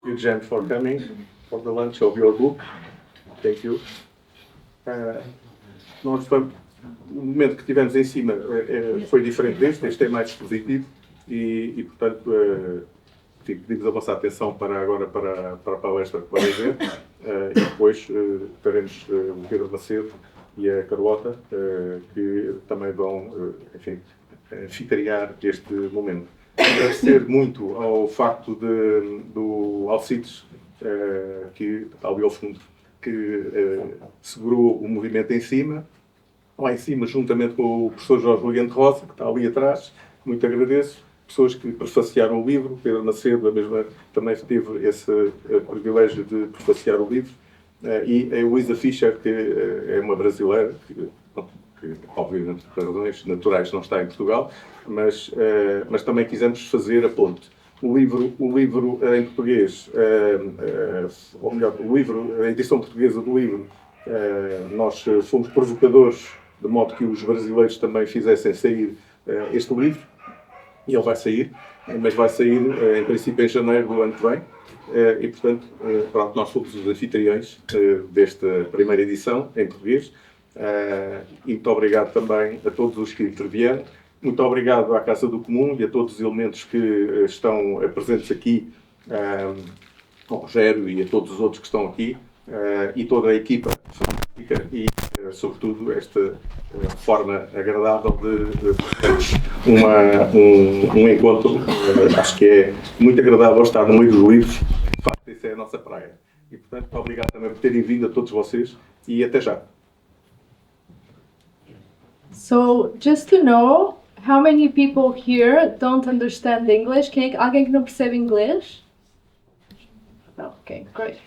You, Jem, for coming for the launch of your book. Thank you. Nós vamos, o momento que tivemos em cima foi diferente este é mais positivo e portanto, pedimos a vossa atenção agora para a palestra que vai haver e depois teremos o Pedro Macedo e a Carlota que também vão, enfim, anfitriar este momento. Agradecer muito ao facto do Alcides, que está ali ao fundo, que segurou o movimento em cima, lá em cima, juntamente com o professor Jorge Ligante Rosa, que está ali atrás. Muito agradeço. Pessoas que prefaciaram o livro, Pedro Macedo, a mesma, também teve esse privilégio de prefaciar o livro, e a Luísa Fischer, que é uma brasileira, que obviamente por razões naturais não está em Portugal, mas também quisemos fazer a ponte. O livro em português, ou melhor, a edição portuguesa do livro, nós fomos provocadores, de modo que os brasileiros também fizessem sair este livro, e ele vai sair, mas vai sair em princípio em janeiro do ano que vem, e portanto, pronto, nós fomos os anfitriões desta primeira edição em português. E muito obrigado também a todos os que intervieram. Muito obrigado à Casa do Comum e a todos os elementos que estão presentes aqui, ao Rogério e a todos os outros que estão aqui, e toda a equipa e, sobretudo, esta forma agradável de um encontro. Acho que é muito agradável estar no meio dos livros. De facto, isso é a nossa praia. E, portanto, muito obrigado também por terem vindo a todos vocês e até já. So, just to know, how many people here don't understand English? Alguém que não percebe inglês? Okay, great.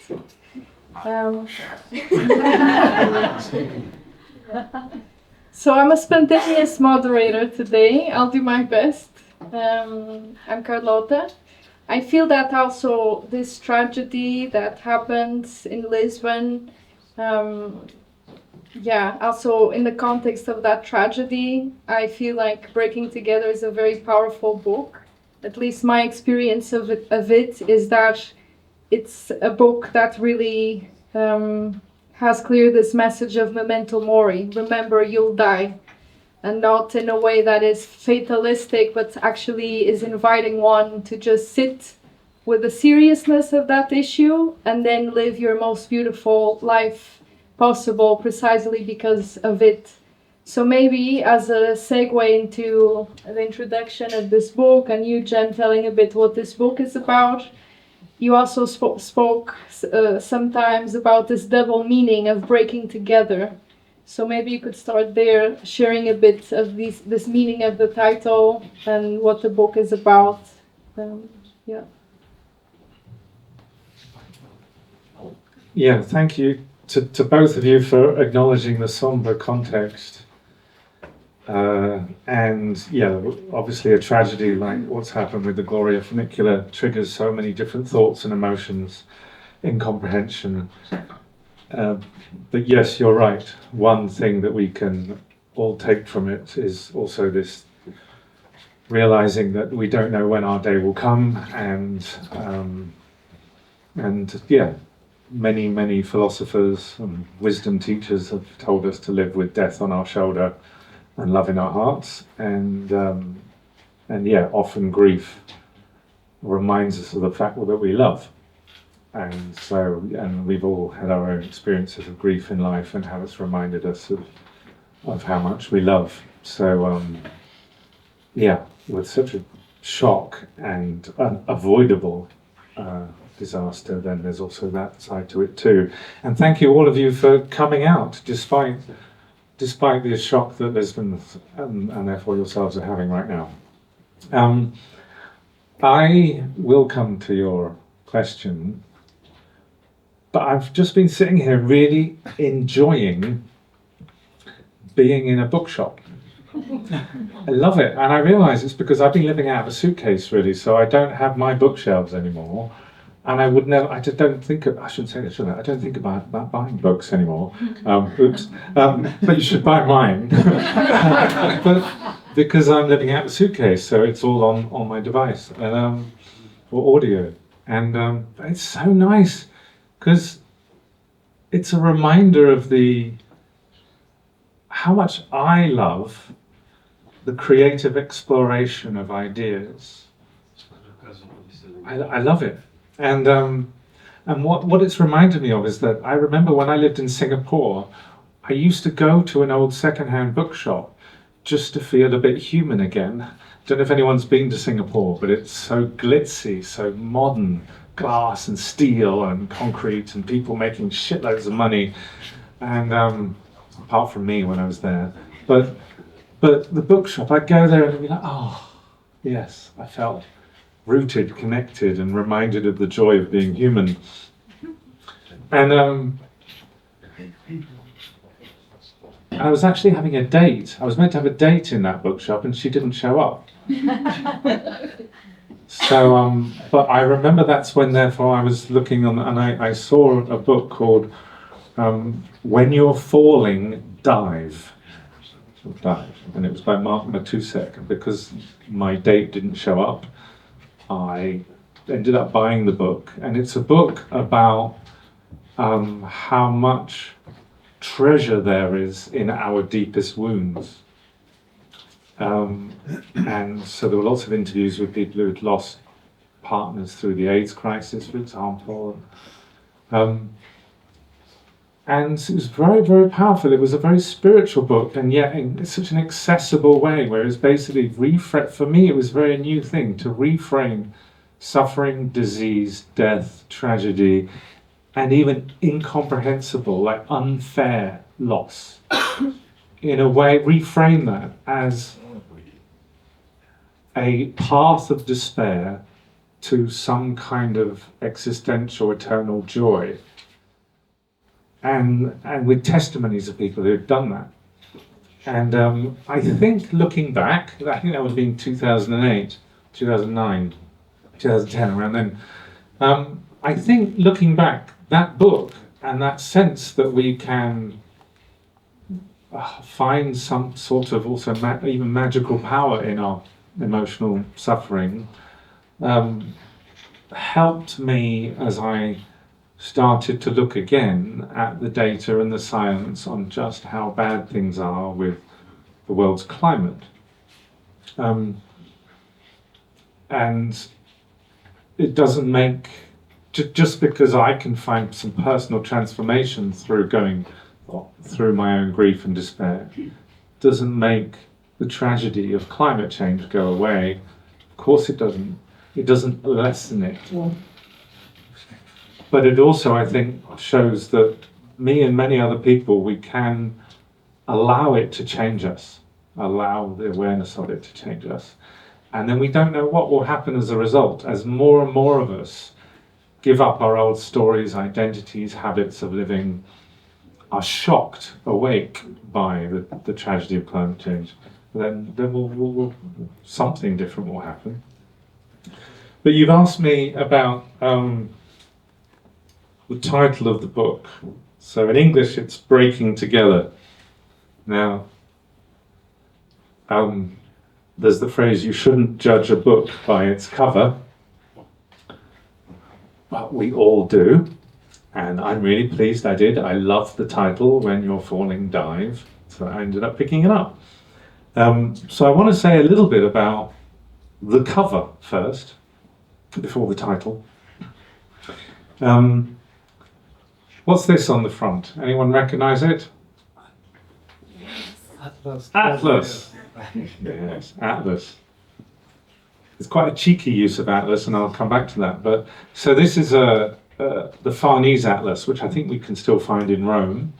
So I'm a spontaneous moderator today. I'll do my best. I'm Carlota. I feel that also this tragedy that happened in Lisbon, also in the context of that tragedy, I feel like Breaking Together is a very powerful book. At least my experience of it is that it's a book that really has clear this message of memento mori, remember you'll die, and not in a way that is fatalistic, but actually is inviting one to just sit with the seriousness of that issue and then live your most beautiful life possible precisely because of it. So maybe as a segue into the introduction of this book and you, Jen, telling a bit what this book is about, you also spoke sometimes about this double meaning of breaking together. So maybe you could start there, sharing a bit of this meaning of the title and what the book is about. Yeah, thank you to both of you for acknowledging the somber context. And yeah, obviously a tragedy like what's happened with the Gloria Funicula triggers so many different thoughts and emotions, incomprehension. But yes, you're right. One thing that we can all take from it is also this realizing that we don't know when our day will come, and yeah, many philosophers and wisdom teachers have told us to live with death on our shoulder and love in our hearts, and yeah, often grief reminds us of the fact that we love, and we've all had our own experiences of grief in life and how it's reminded us of how much we love. So yeah, with such a shock and unavoidable disaster, then there's also that side to it too. And thank you all of you for coming out despite the shock that Lisbon and therefore yourselves are having right now. I will come to your question, but I've just been sitting here really enjoying being in a bookshop. I love it, and I realise it's because I've been living out of a suitcase really, so I don't have my bookshelves anymore. And I would never, I don't think about buying books anymore. Oops. But you should buy mine. But because I'm living out the suitcase, so it's all on my device, and or audio. And it's so nice because it's a reminder of how much I love the creative exploration of ideas. I love it. And what it's reminded me of is that I remember when I lived in Singapore, I used to go to an old second-hand bookshop just to feel a bit human again. Don't know if anyone's been to Singapore, but it's so glitzy, so modern, glass and steel and concrete and people making shitloads of money. And apart from me when I was there, but the bookshop, I'd go there and I'd be like, oh, yes, I felt rooted, connected, and reminded of the joy of being human. And I was actually having a date. I was meant to have a date in that bookshop, and she didn't show up. So, but I remember that's when, therefore, I was looking on, and I saw a book called "When You're Falling, Dive." And it was by Mark Matusek. Because my date didn't show up, I ended up buying the book, and it's a book about how much treasure there is in our deepest wounds. And so there were lots of interviews with people who had lost partners through the AIDS crisis, for example. And it was very, very powerful. It was a very spiritual book, and yet in such an accessible way, whereas basically, for me, it was a very new thing to reframe suffering, disease, death, tragedy, and even incomprehensible, like unfair loss. In a way, reframe that as a path of despair to some kind of existential, eternal joy. And with testimonies of people who had done that. And I think looking back, I think that would have been 2008, 2009, 2010, around then. I think looking back, that book and that sense that we can find some sort of also even magical power in our emotional suffering helped me as I started to look again at the data and the science on just how bad things are with the world's climate. And it doesn't make, just because I can find some personal transformation through going through my own grief and despair, doesn't make the tragedy of climate change go away. Of course it doesn't. It doesn't lessen it. Yeah. But it also, I think, shows that me and many other people, we can allow it to change us, allow the awareness of it to change us. And then we don't know what will happen as a result, as more and more of us give up our old stories, identities, habits of living, are shocked awake by the tragedy of climate change. Then we'll something different will happen. But you've asked me about the title of the book. So in English, it's Breaking Together. Now, there's the phrase, you shouldn't judge a book by its cover, but we all do. And I'm really pleased I did. I love the title, When You're Falling, Dive. So I ended up picking it up. So I want to say a little bit about the cover first, before the title. What's this on the front? Anyone recognize it? Atlas. Atlas. Yes, Atlas. It's quite a cheeky use of Atlas, and I'll come back to that. But so this is the Farnese Atlas, which I think we can still find in Rome.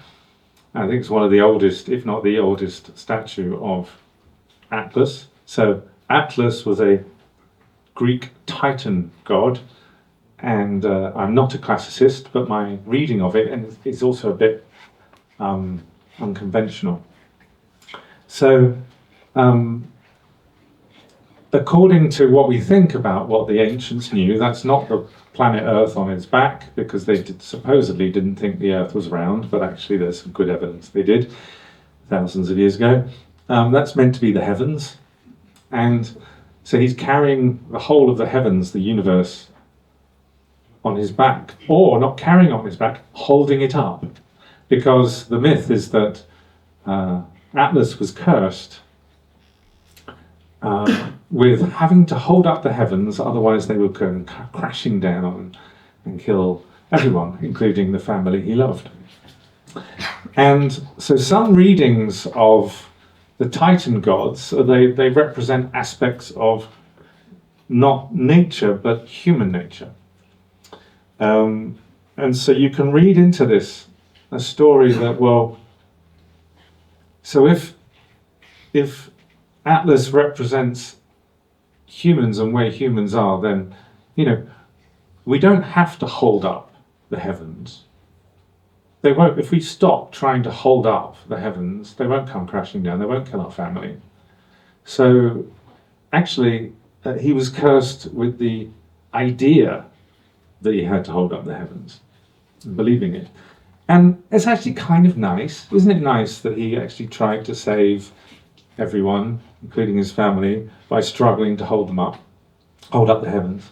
I think it's one of the oldest, if not the oldest, statue of Atlas. So Atlas was a Greek Titan god, and I'm not a classicist, but my reading of it is also a bit unconventional. So, according to what we think about what the ancients knew, that's not the planet Earth on its back, because they supposedly didn't think the Earth was round, but actually there's some good evidence they did thousands of years ago. That's meant to be the heavens, and so he's carrying the whole of the heavens, the universe, on his back, or not carrying on his back, holding it up. Because the myth is that Atlas was cursed with having to hold up the heavens, otherwise they would go crashing down and kill everyone, including the family he loved. And so some readings of the Titan gods, they represent aspects of not nature, but human nature. And so you can read into this a story that, well, so if Atlas represents humans and where humans are, then, we don't have to hold up the heavens. They won't, if we stop trying to hold up the heavens, they won't come crashing down, they won't kill our family. So actually, he was cursed with the idea that he had to hold up the heavens, believing it. And it's actually kind of nice, isn't it nice that he actually tried to save everyone, including his family, by struggling to hold up the heavens.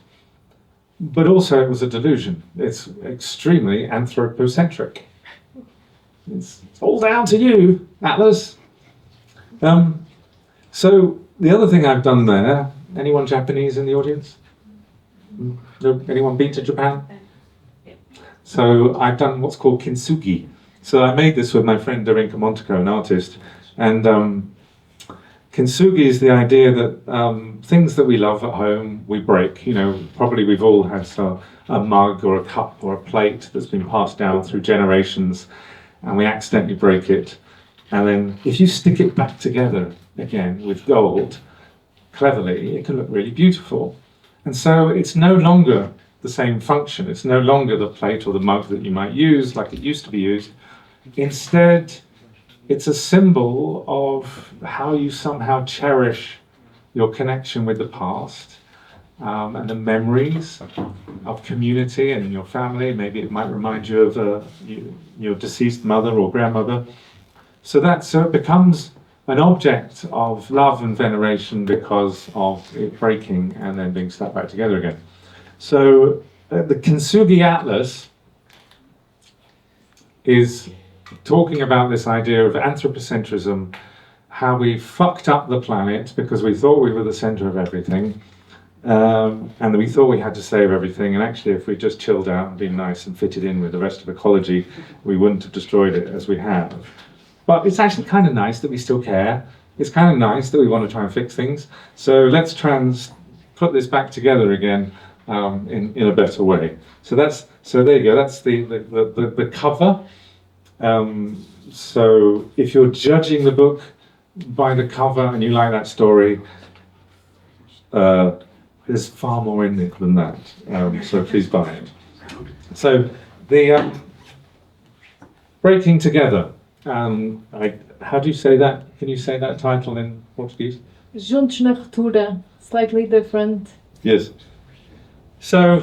But also it was a delusion. It's extremely anthropocentric. It's all down to you, Atlas. So the other thing I've done there, anyone Japanese in the audience? No, anyone been to Japan? So I've done what's called kintsugi. So I made this with my friend Darinka Monteko, an artist. And kintsugi is the idea that things that we love at home, we break. Probably we've all had a mug or a cup or a plate that's been passed down through generations, and we accidentally break it. And then if you stick it back together again with gold, cleverly, it can look really beautiful. And so it's no longer the same function. It's no longer the plate or the mug that you might use like it used to be used. Instead, it's a symbol of how you somehow cherish your connection with the past and the memories of community and your family. Maybe it might remind you of your deceased mother or grandmother. So it becomes an object of love and veneration because of it breaking and then being stuck back together again. So the Kintsugi Atlas is talking about this idea of anthropocentrism, how we fucked up the planet because we thought we were the center of everything, and we thought we had to save everything, and actually if we just chilled out and been nice and fitted in with the rest of ecology, we wouldn't have destroyed it as we have. But it's actually kind of nice that we still care. It's kind of nice that we want to try and fix things. So let's try and put this back together again in a better way. So there you go. That's the cover. So if you're judging the book by the cover and you like that story, there's far more in it than that. So please buy it. So the breaking together. How do you say that? Can you say that title in Portuguese? Juntos na ruptura, slightly different. Yes. So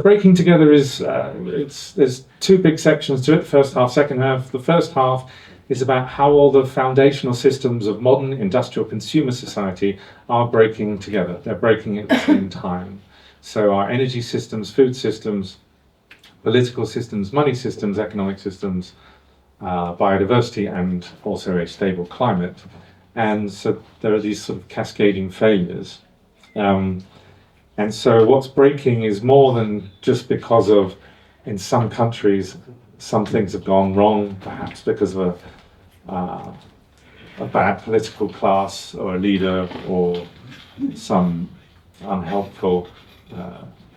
breaking together is there's two big sections to it. First half, second half. The first half is about how all the foundational systems of modern industrial consumer society are breaking together. They're breaking at the same time. So our energy systems, food systems, political systems, money systems, economic systems, biodiversity, and also a stable climate. And so there are these sort of cascading failures. And so what's breaking is more than just because of, in some countries, some things have gone wrong, perhaps because of a bad political class or a leader or some unhelpful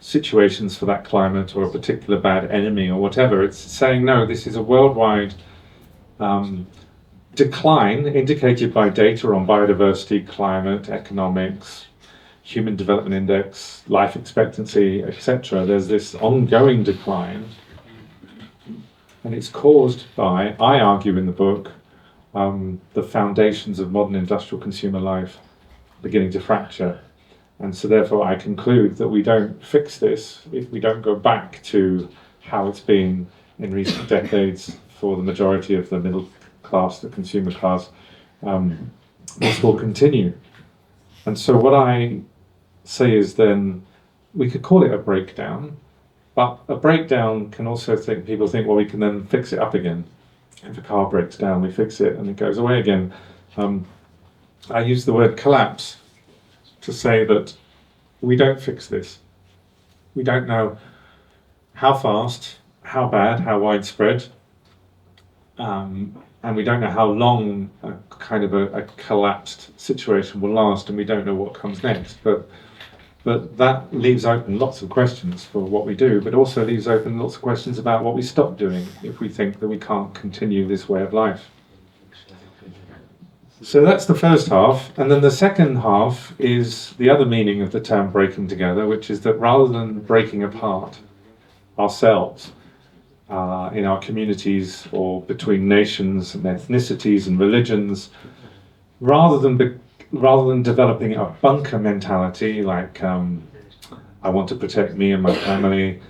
situations for that climate or a particular bad enemy or whatever. It's saying, no, this is a worldwide decline indicated by data on biodiversity, climate, economics, Human Development Index, life expectancy, etc. There's this ongoing decline, and it's caused by, I argue in the book, the foundations of modern industrial consumer life beginning to fracture. And so therefore I conclude that we don't fix this if we don't go back to how it's been in recent decades for the majority of the middle class, the consumer class. This will continue. And so what I say is then we could call it a breakdown, but a breakdown can also people think, well, we can then fix it up again. If a car breaks down, we fix it and it goes away again. I use the word collapse to say that we don't fix this. We don't know how fast, how bad, how widespread, and we don't know how long a collapsed situation will last, and we don't know what comes next. But that leaves open lots of questions for what we do, but also leaves open lots of questions about what we stop doing if we think that we can't continue this way of life. So that's the first half, and then the second half is the other meaning of the term breaking together, which is that rather than breaking apart ourselves in our communities or between nations and ethnicities and religions, rather than developing a bunker mentality like I want to protect me and my family,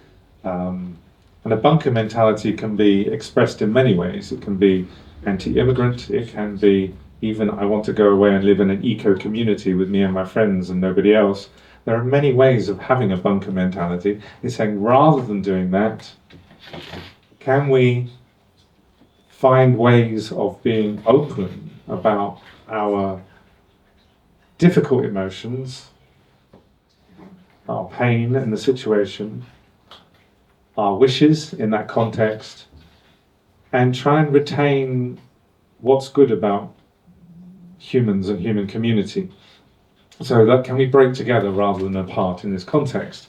and a bunker mentality can be expressed in many ways. It can be anti-immigrant, it can be even I want to go away and live in an eco-community with me and my friends and nobody else. There are many ways of having a bunker mentality. It's saying rather than doing that, can we find ways of being open about our difficult emotions, our pain in the situation, our wishes in that context, and try and retain what's good about humans and human community. So that can we break together rather than apart in this context?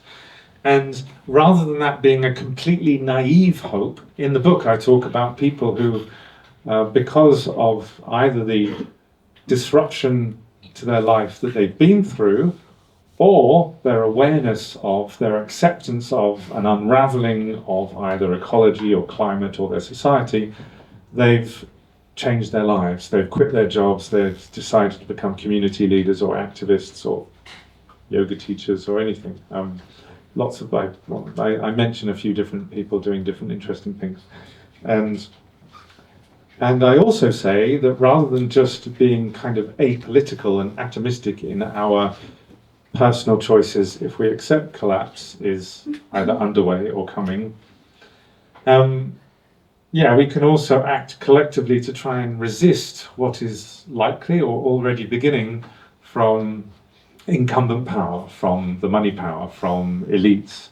And rather than that being a completely naive hope, in the book I talk about people who, because of either the disruption to their life that they've been through, or their awareness of, their acceptance of an unraveling of either ecology or climate or their society, they've changed their lives. They've quit their jobs, they've decided to become community leaders or activists or yoga teachers or anything. I mention a few different people doing different interesting things. And I also say that rather than just being kind of apolitical and atomistic in our personal choices, if we accept collapse is either underway or coming, we can also act collectively to try and resist what is likely or already beginning from incumbent power, from the money power, from elites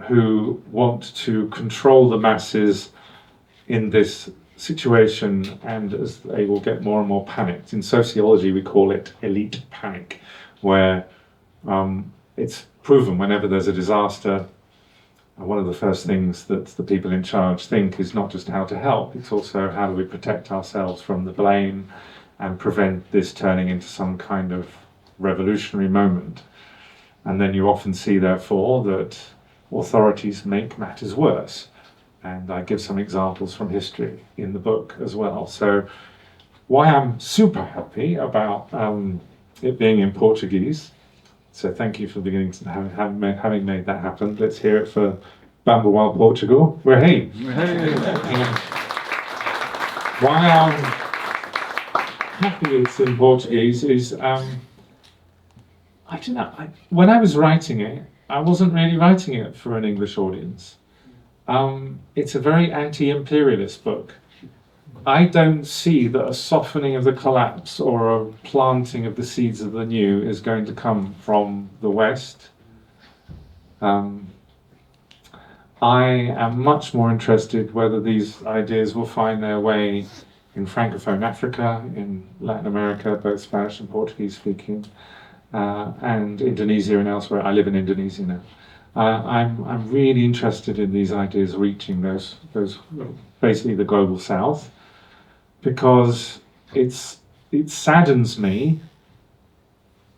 who want to control the masses in this situation, and as they will get more and more panicked. In sociology we call it elite panic, where it's proven whenever there's a disaster, one of the first things that the people in charge think is not just how to help, it's also how do we protect ourselves from the blame and prevent this turning into some kind of revolutionary moment. And then you often see, therefore, that authorities make matters worse. And I give some examples from history in the book as well. So why I'm super happy about it being in Portuguese. So thank you for beginning to having made that happen. Let's hear it for Bambual, Portugal. We're hey. Why I'm happy it's in Portuguese is I don't know. When I was writing it, I wasn't really writing it for an English audience. It's a very anti-imperialist book. I don't see that a softening of the collapse or a planting of the seeds of the new is going to come from the West. I am much more interested whether these ideas will find their way in Francophone Africa, in Latin America, both Spanish and Portuguese speaking, and Indonesia and elsewhere. I live in Indonesia now. I'm really interested in these ideas reaching those basically the global south, because it saddens me,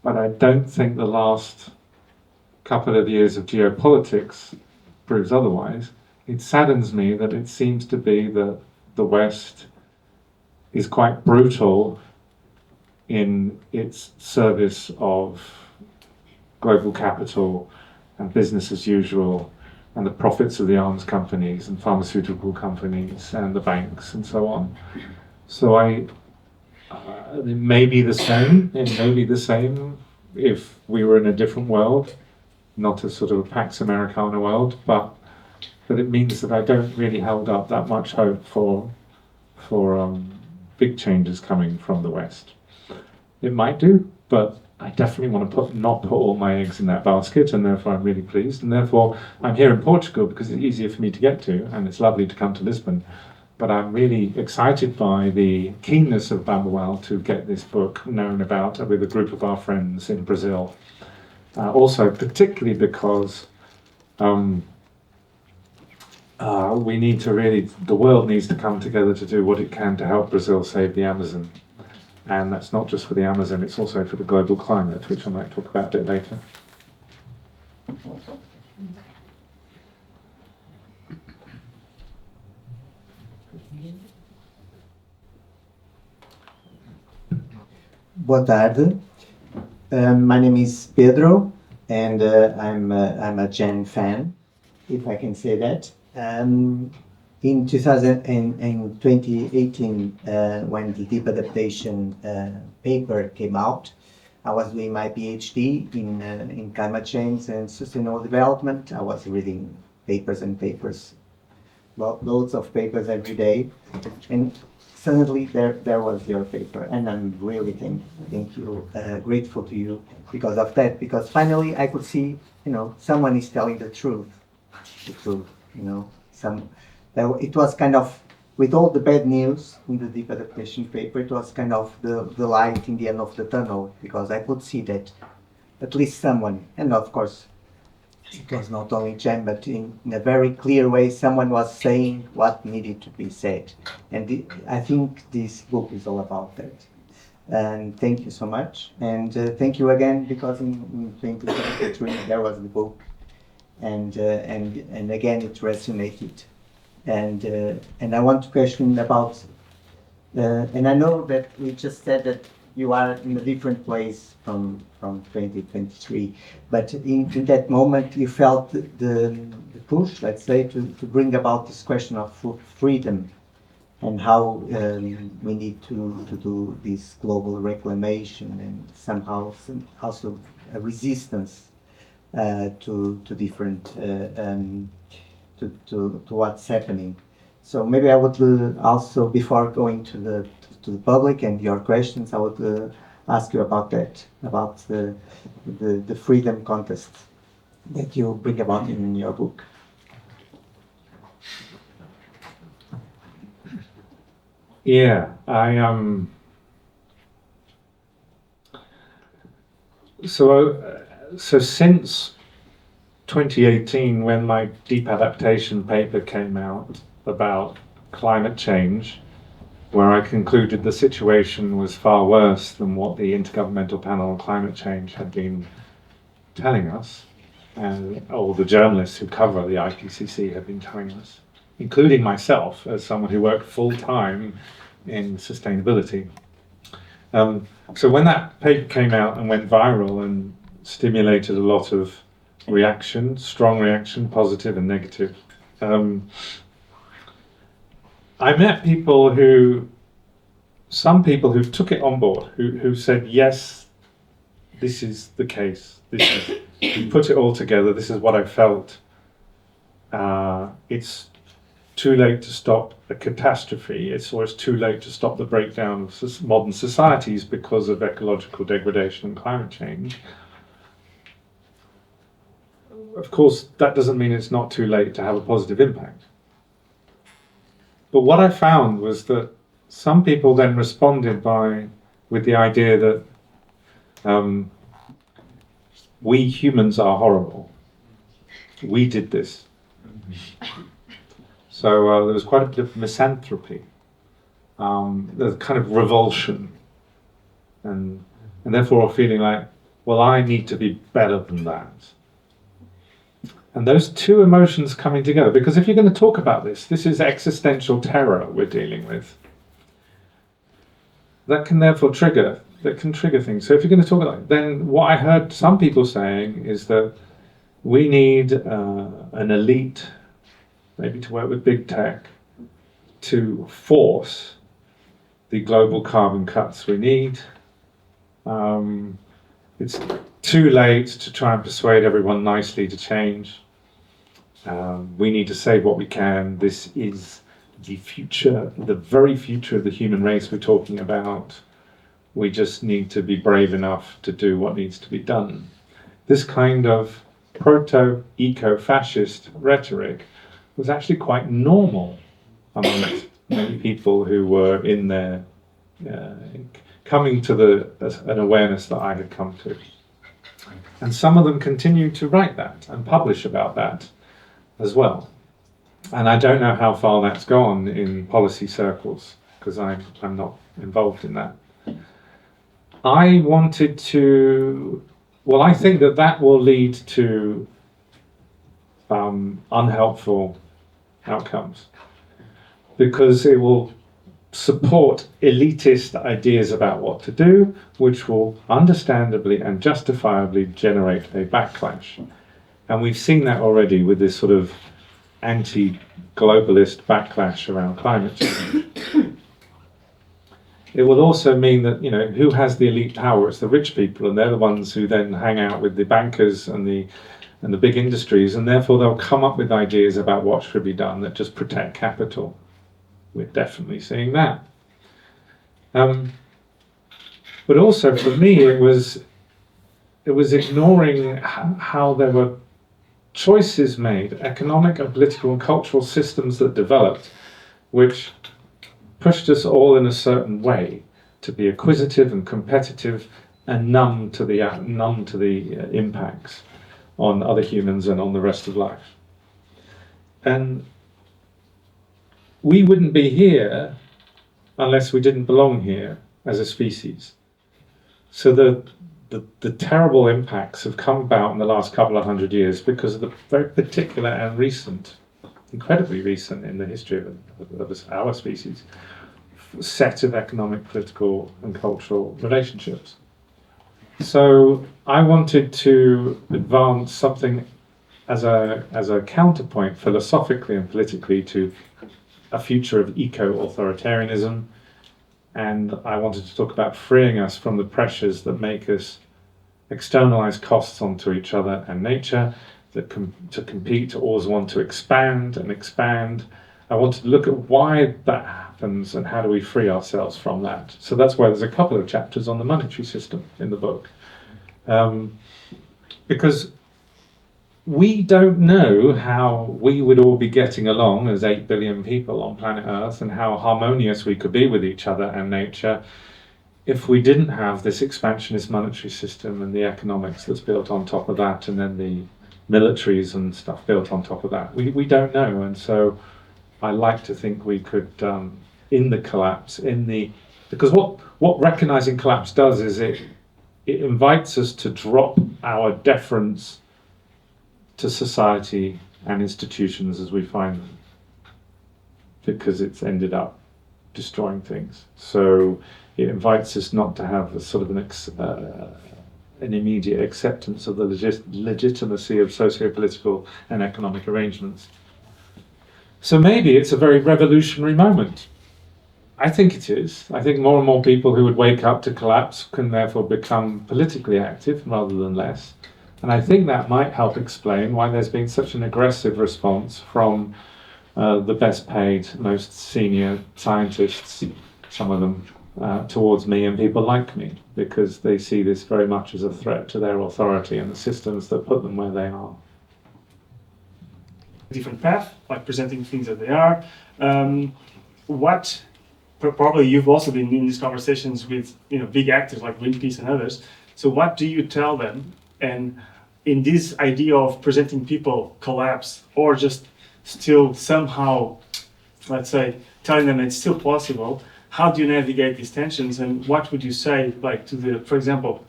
but I don't think the last couple of years of geopolitics proves otherwise. It saddens me that it seems to be that the West is quite brutal in its service of global capital and business as usual, and the profits of the arms companies and pharmaceutical companies and the banks and so on. So it may be the same. It may be the same if we were in a different world. not a sort of a Pax Americana world, but it means that I don't really hold up that much hope for big changes coming from the West. It might do, but I definitely want to not put all my eggs in that basket, and therefore I'm really pleased. And therefore I'm here in Portugal because it's easier for me to get to, and it's lovely to come to Lisbon. But I'm really excited by the keenness of Bambual to get this book known about with a group of our friends in Brazil. Also, particularly because we need to the world needs to come together to do what it can to help Brazil save the Amazon. And that's not just for the Amazon, it's also for the global climate, which I might talk about a bit later. Boa tarde. My name is Pedro, and I'm a Jen fan, if I can say that. In 2018, when the deep adaptation paper came out, I was doing my PhD in climate change and sustainable development. I was reading papers and papers, loads of papers every day, and suddenly there was your paper, and I'm really thank you, grateful to you because of that. Because finally I could see, someone is telling the truth, it was kind of, with all the bad news in the deep adaptation paper, it was kind of the light in the end of the tunnel, because I could see that at least someone, and of course it was not only Jem, but in a very clear way, someone was saying what needed to be said. And I think this book is all about that. And thank you so much. And thank you again, because in 2023 there was the book. And again, it resonated. And I want to question about, and I know that we just said that you are in a different place from 2023, but in that moment you felt the push, let's say, to bring about this question of freedom, and how we need to do this global reclamation, and somehow also a resistance to different to what's happening. So maybe I would also, before going to the public and your questions, I would ask you about that, about the freedom contest that you bring about in your book. Yeah, so since 2018, when my deep adaptation paper came out about climate change, where I concluded the situation was far worse than what the Intergovernmental Panel on Climate Change had been telling us, and all the journalists who cover the IPCC have been telling us, including myself as someone who worked full-time in sustainability. So when that paper came out and went viral and stimulated a lot of reaction, strong reaction, positive and negative, I met some people who took it on board, who said, yes, this is the case. We put it all together. This is what I felt. It's too late to stop a catastrophe. It's too late to stop the breakdown of modern societies because of ecological degradation and climate change. Of course, that doesn't mean it's not too late to have a positive impact. But what I found was that some people then responded with the idea that we humans are horrible. We did this. So there was quite a bit of misanthropy. There's kind of revulsion, and therefore a feeling like, well, I need to be better than that. And those two emotions coming together, because if you're going to talk about this is existential terror we're dealing with. That can therefore trigger things. So if you're going to talk about it, then what I heard some people saying is that we need an elite, maybe to work with big tech, to force the global carbon cuts we need. It's too late to try and persuade everyone nicely to change. We need to save what we can. This is the future, the very future of the human race we're talking about. We just need to be brave enough to do what needs to be done. This kind of proto-eco-fascist rhetoric was actually quite normal amongst many people who were in there, coming to an awareness that I had come to. And some of them continue to write that and publish about that as well. And I don't know how far that's gone in policy circles, because I'm not involved in that. I wanted to, well, I think that will lead to unhelpful outcomes, because it will support elitist ideas about what to do, which will understandably and justifiably generate a backlash. And we've seen that already with this sort of anti-globalist backlash around climate change. It will also mean that, who has the elite power? It's the rich people, and they're the ones who then hang out with the bankers and the big industries, and therefore they'll come up with ideas about what should be done that just protect capital. We're definitely seeing that. But also for me, it was ignoring how there were choices made, economic and political and cultural systems that developed, which pushed us all in a certain way to be acquisitive and competitive and numb to the impacts on other humans and on the rest of life. And we wouldn't be here unless we didn't belong here as a species. So the terrible impacts have come about in the last couple of 100 years because of the very particular and recent, incredibly recent in the history of our species, set of economic, political and cultural relationships. So I wanted to advance something as a counterpoint philosophically and politically to a future of eco-authoritarianism, and I wanted to talk about freeing us from the pressures that make us externalize costs onto each other and nature, to compete, to always want to expand and expand. I wanted to look at why that happens and how do we free ourselves from that. So that's why there's a couple of chapters on the monetary system in the book. Because we don't know how we would all be getting along as 8 billion people on planet Earth, and how harmonious we could be with each other and nature if we didn't have this expansionist monetary system and the economics that's built on top of that, and then the militaries and stuff built on top of that. We don't know, and so I like to think we could, in the collapse, because what recognizing collapse does is it invites us to drop our deference to society and institutions as we find them, because it's ended up destroying things. So it invites us not to have a sort of an immediate acceptance of the legitimacy of socio-political and economic arrangements. So maybe it's a very revolutionary moment. I think it is. I think more and more people who would wake up to collapse can therefore become politically active rather than less. And I think that might help explain why there's been such an aggressive response from the best paid, most senior scientists, some of them, towards me and people like me, because they see this very much as a threat to their authority and the systems that put them where they are. Different path, like presenting things as they are. Probably you've also been in these conversations with big actors like Greenpeace and others. So what do you tell them? And in this idea of presenting people collapse, or just still somehow, let's say, telling them it's still possible, how do you navigate these tensions? And what would you say, like to the, for example,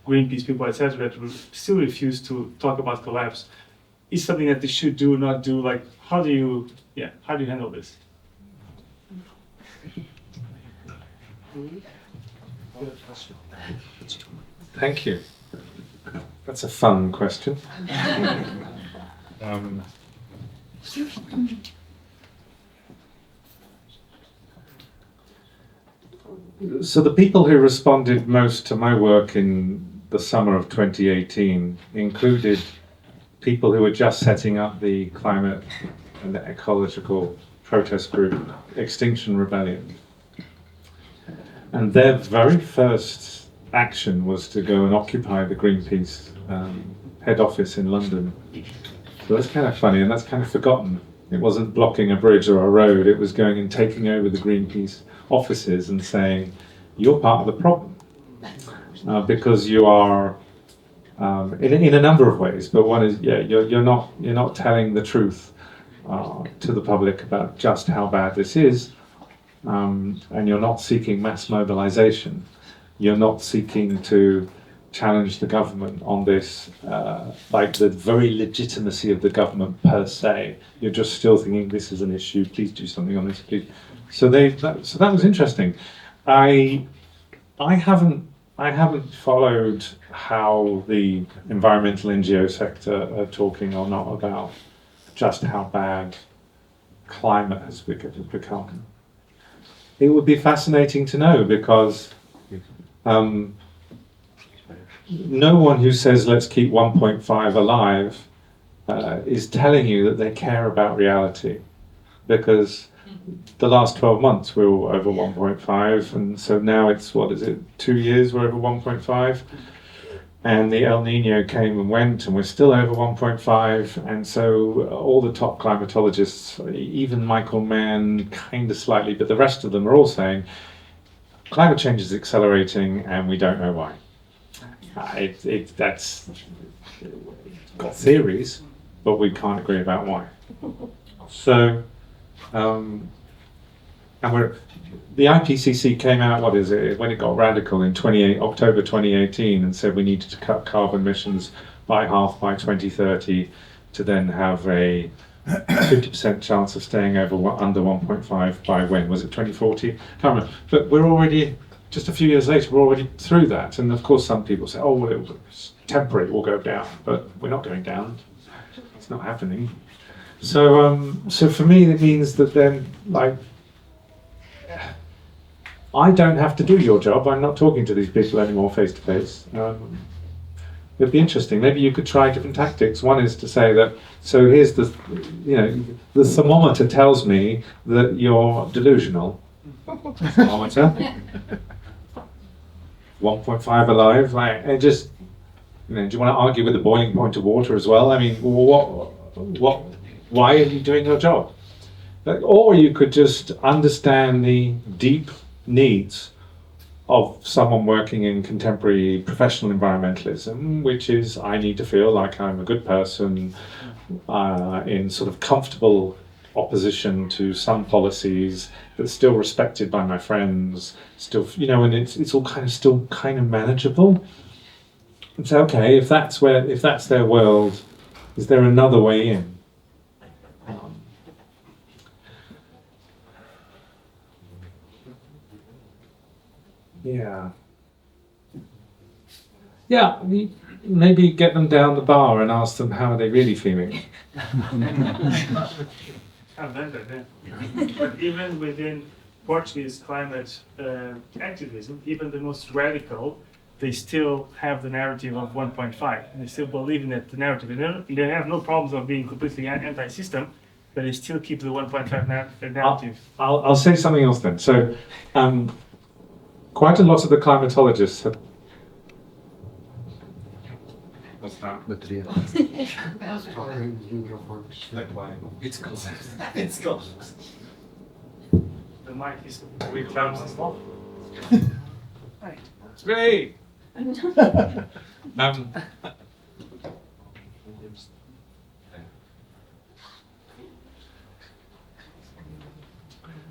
Greenpeace people, etc., that still refuse to talk about collapse? Is something that they should do, not do? Like, how do you handle this? Thank you. That's a fun question. So the people who responded most to my work in the summer of 2018 included people who were just setting up the climate and the ecological protest group Extinction Rebellion. And their very first action was to go and occupy the Greenpeace head office in London. So that's kind of funny, and that's kind of forgotten. It wasn't blocking a bridge or a road, it was going and taking over the Greenpeace offices and saying, you're part of the problem. Because you are, in a number of ways, but one is, you're not telling the truth to the public about just how bad this is, and you're not seeking mass mobilization. You're not seeking to challenge the government on this, like the very legitimacy of the government per se. You're just still thinking this is an issue. Please do something on this, please. So that was interesting. I haven't followed how the environmental NGO sector are talking or not about just how bad climate has become. It would be fascinating to know, because no one who says let's keep 1.5 alive is telling you that they care about reality, because the last 12 months we were over 1.5, and so now it's, 2 years we're over 1.5, and the El Nino came and went and we're still over 1.5, and so all the top climatologists, even Michael Mann kind of slightly, but the rest of them are all saying climate change is accelerating and we don't know why. That's got theories, but we can't agree about why. So the IPCC came out, when it got radical in October 2018, and said we needed to cut carbon emissions by half by 2030 to then have a 50% chance of staying under 1.5 by when? Was it 2040? Can't remember. But we're already, just a few years later, we're already through that. And of course some people say, oh, well, it's temporary, we'll go down. But we're not going down. It's not happening. So for me, it means that then, like, I don't have to do your job. I'm not talking to these people anymore face to face. It'd be interesting. Maybe you could try different tactics. One is to say that, so here's the thermometer tells me that you're delusional. Thermometer. 1.5 alive. Like, and just, do you want to argue with the boiling point of water as well? I mean, why are you doing your job? Or you could just understand the deep needs of someone working in contemporary professional environmentalism, which is, I need to feel like I'm a good person in sort of comfortable opposition to some policies, but still respected by my friends, still, and it's all still kind of manageable. And so, okay, if that's their world, is there another way in? Yeah, maybe get them down the bar and ask them how are they really feeling. I've done that, yeah. But even within Portuguese climate activism, even the most radical, they still have the narrative of 1.5. They still believe in that narrative. They have no problems of being completely anti-system, but they still keep the 1.5 narrative. I'll say something else then. So, quite a lot of the climatologists have... What's that? It's gone. The mic is... We found this one. It's great!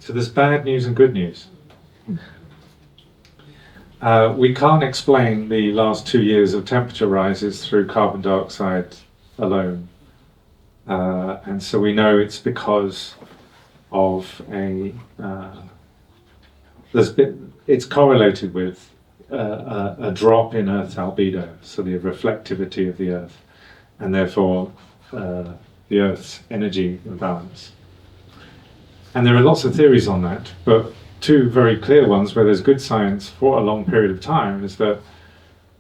So there's bad news and good news. We can't explain the last 2 years of temperature rises through carbon dioxide alone. And so we know it's because of it's correlated with a drop in Earth's albedo, so the reflectivity of the Earth, and therefore the Earth's energy balance. And there are lots of theories on that, but two very clear ones where there's good science for a long period of time is that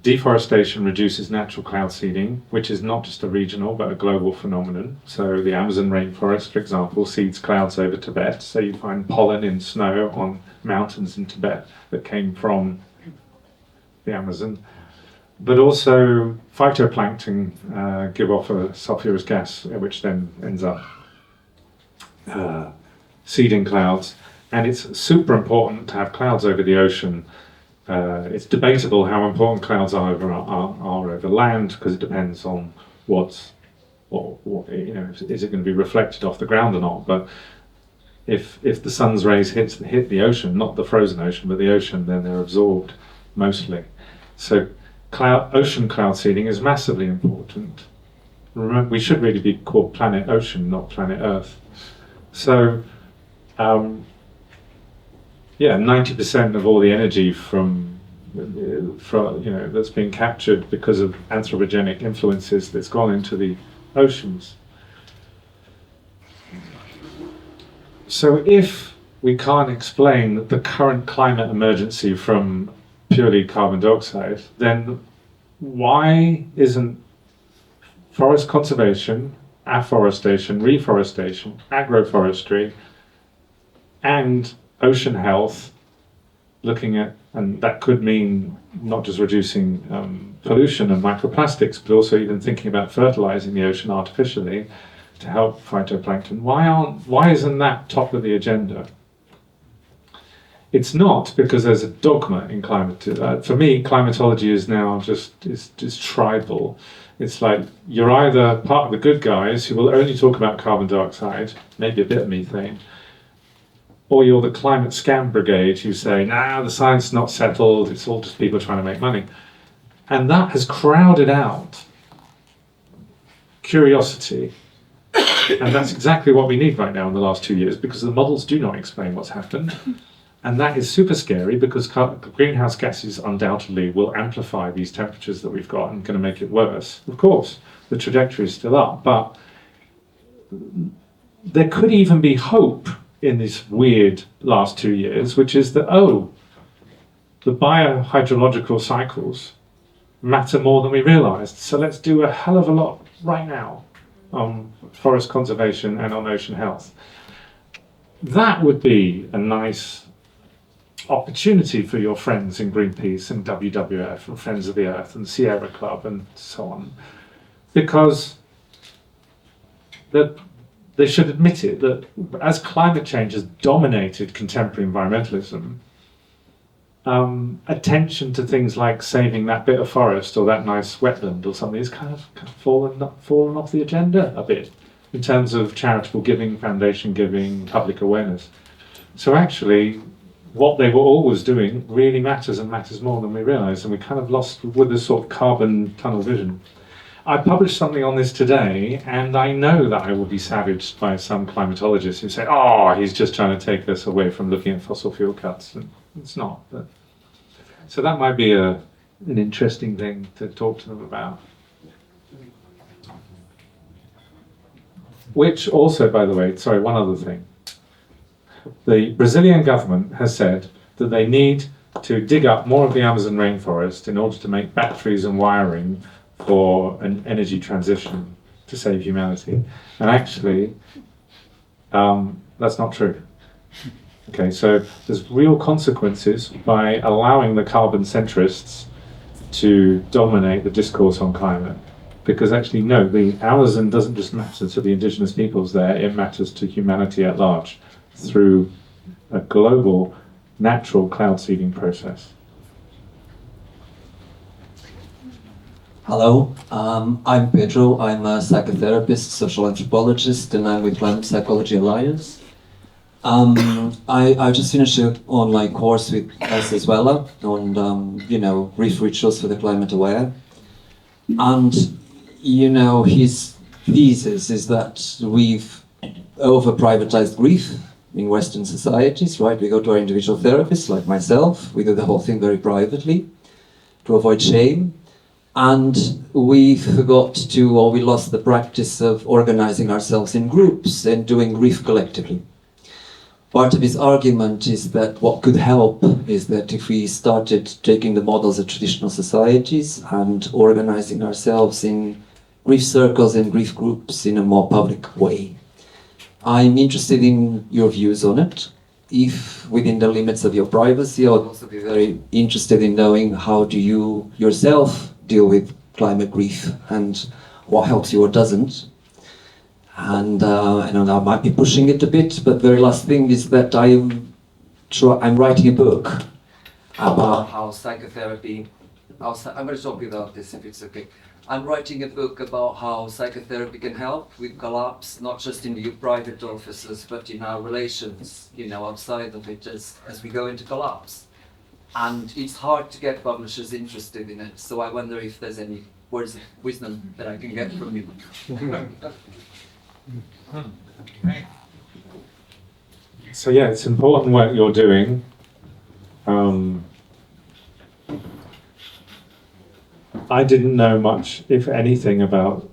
Deforestation reduces natural cloud seeding, which is not just a regional but a global phenomenon. So the Amazon rainforest, for example, seeds clouds over Tibet. So you find pollen in snow on mountains in Tibet that came from the Amazon. But also phytoplankton give off a sulfurous gas, which then ends up seeding clouds. And it's super important to have clouds over the ocean. It's debatable how important clouds are over land, because it depends on what is it going to be reflected off the ground or not. But if the sun's rays hit the ocean, not the frozen ocean, but the ocean, then they're absorbed mostly. So ocean cloud seeding is massively important. Remember, we should really be called planet ocean, not planet Earth. So 90% of all the energy from that's being captured because of anthropogenic influences that's gone into the oceans. So if we can't explain the current climate emergency from purely carbon dioxide, then why isn't forest conservation, afforestation, reforestation, agroforestry, and ocean health looking at, and that could mean not just reducing pollution and microplastics, but also even thinking about fertilizing the ocean artificially to help phytoplankton. Why isn't that top of the agenda? It's not because there's a dogma in climate. For me, climatology is now just tribal. It's like you're either part of the good guys who will only talk about carbon dioxide, maybe a bit of methane, or you're the climate scam brigade who say, nah, the science is not settled, it's all just people trying to make money. And that has crowded out curiosity. And that's exactly what we need right now in the last 2 years, because the models do not explain what's happened. And that is super scary, because greenhouse gases undoubtedly will amplify these temperatures that we've got and going to make it worse. Of course, the trajectory is still up, but there could even be hope in this weird last 2 years, which is that, the biohydrological cycles matter more than we realized. So let's do a hell of a lot right now on forest conservation and on ocean health. That would be a nice opportunity for your friends in Greenpeace and WWF and Friends of the Earth and Sierra Club and so on, because they should admit it, that as climate change has dominated contemporary environmentalism, attention to things like saving that bit of forest or that nice wetland or something is kind of fallen off the agenda a bit in terms of charitable giving, foundation giving, public awareness. So actually, what they were always doing really matters, and matters more than we realise, and we kind of lost with this sort of carbon tunnel vision. I published something on this today, and I know that I will be savaged by some climatologists who say, he's just trying to take us away from looking at fossil fuel cuts. And it's not. But, so that might be an interesting thing to talk to them about. Which also, by the way, one other thing. The Brazilian government has said that they need to dig up more of the Amazon rainforest in order to make batteries and wiring for an energy transition to save humanity. And actually, that's not true. Okay, so there's real consequences by allowing the carbon centrists to dominate the discourse on climate. Because actually, no, the Amazon doesn't just matter to the indigenous peoples there, it matters to humanity at large through a global natural cloud seeding process. Hello, I'm Pedro. I'm a psychotherapist, social anthropologist, and I'm with Climate Psychology Alliance. I just finished an online course with Venezuela on, grief rituals for the climate aware. And, his thesis is that we've over-privatized grief in Western societies, right? We go to our individual therapists, like myself. We do the whole thing very privately to avoid shame. And we lost the practice of organizing ourselves in groups and doing grief collectively. part of his argument is that what could help is that if we started taking the models of traditional societies and organizing ourselves in grief circles and grief groups in a more public way. I'm interested in your views on it. If within the limits of your privacy, I would also be very interested in knowing how do you yourself deal with climate grief and what helps you or doesn't. And I know I might be pushing it a bit, but the very last thing is that I'm writing a book about how psychotherapy. I'm going to talk without this if it's okay. I'm writing a book about how psychotherapy can help with collapse, not just in your private offices, but in our relations, outside of it as we go into collapse. And it's hard to get publishers interested in it, so I wonder if there's any words of wisdom that I can get from you. So yeah, it's important work you're doing. I didn't know much, if anything, about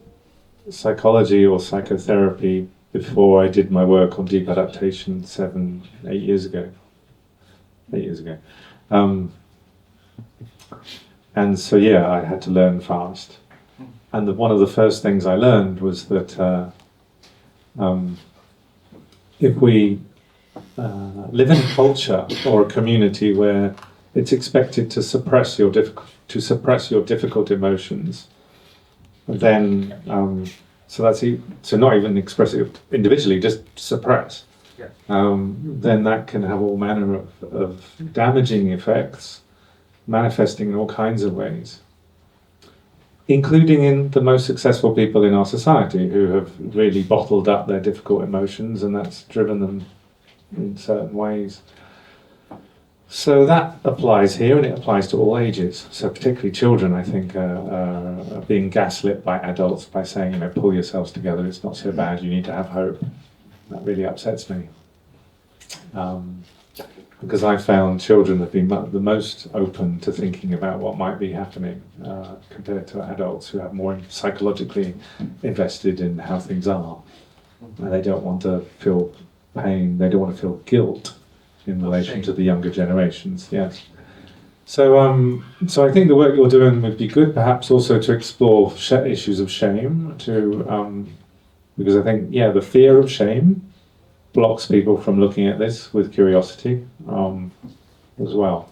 psychology or psychotherapy before I did my work on deep adaptation 8 years ago. And so yeah, I had to learn fast. And one of the first things I learned was that if we live in a culture or a community where it's expected to suppress your difficult emotions, then so not even express it individually, just suppress. Yeah. Then that can have all manner of damaging effects, manifesting in all kinds of ways, including in the most successful people in our society who have really bottled up their difficult emotions, and that's driven them in certain ways. So that applies here, and it applies to all ages. So particularly children, I think, are being gaslit by adults by saying, pull yourselves together, it's not so bad, you need to have hope. That really upsets me. Because I found children have been the most open to thinking about what might be happening compared to adults who are more psychologically invested in how things are. And they don't want to feel pain, they don't want to feel guilt in relation to the younger generations, yes. So I think the work you're doing would be good, perhaps also to explore issues of shame, because I think, the fear of shame blocks people from looking at this with curiosity as well.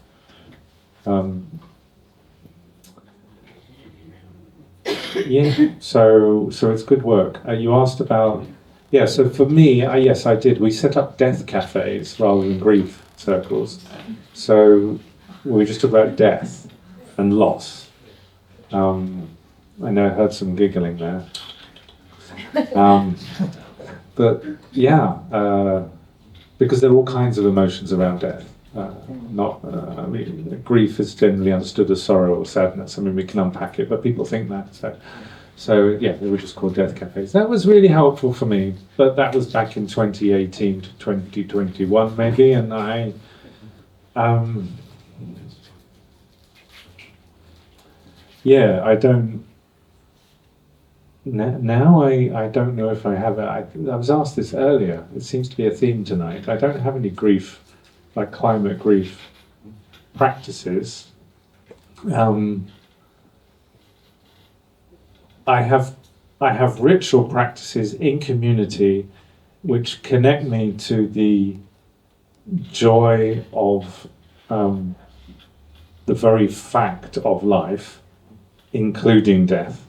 So it's good work. You asked about, so for me, yes, I did. We set up death cafes rather than grief circles. So we just talk about death and loss. I know I heard some giggling there. But because there are all kinds of emotions around death. Grief is generally understood as sorrow or sadness. We can unpack it, but people think that. So they were just called death cafes. That was really helpful for me, but that was back in 2018 to 2021 maybe, and I don't. Now I don't know if I have I was asked this earlier. It seems to be a theme tonight. I don't have any grief, like climate grief practices. I have ritual practices in community which connect me to the joy of the very fact of life, including death.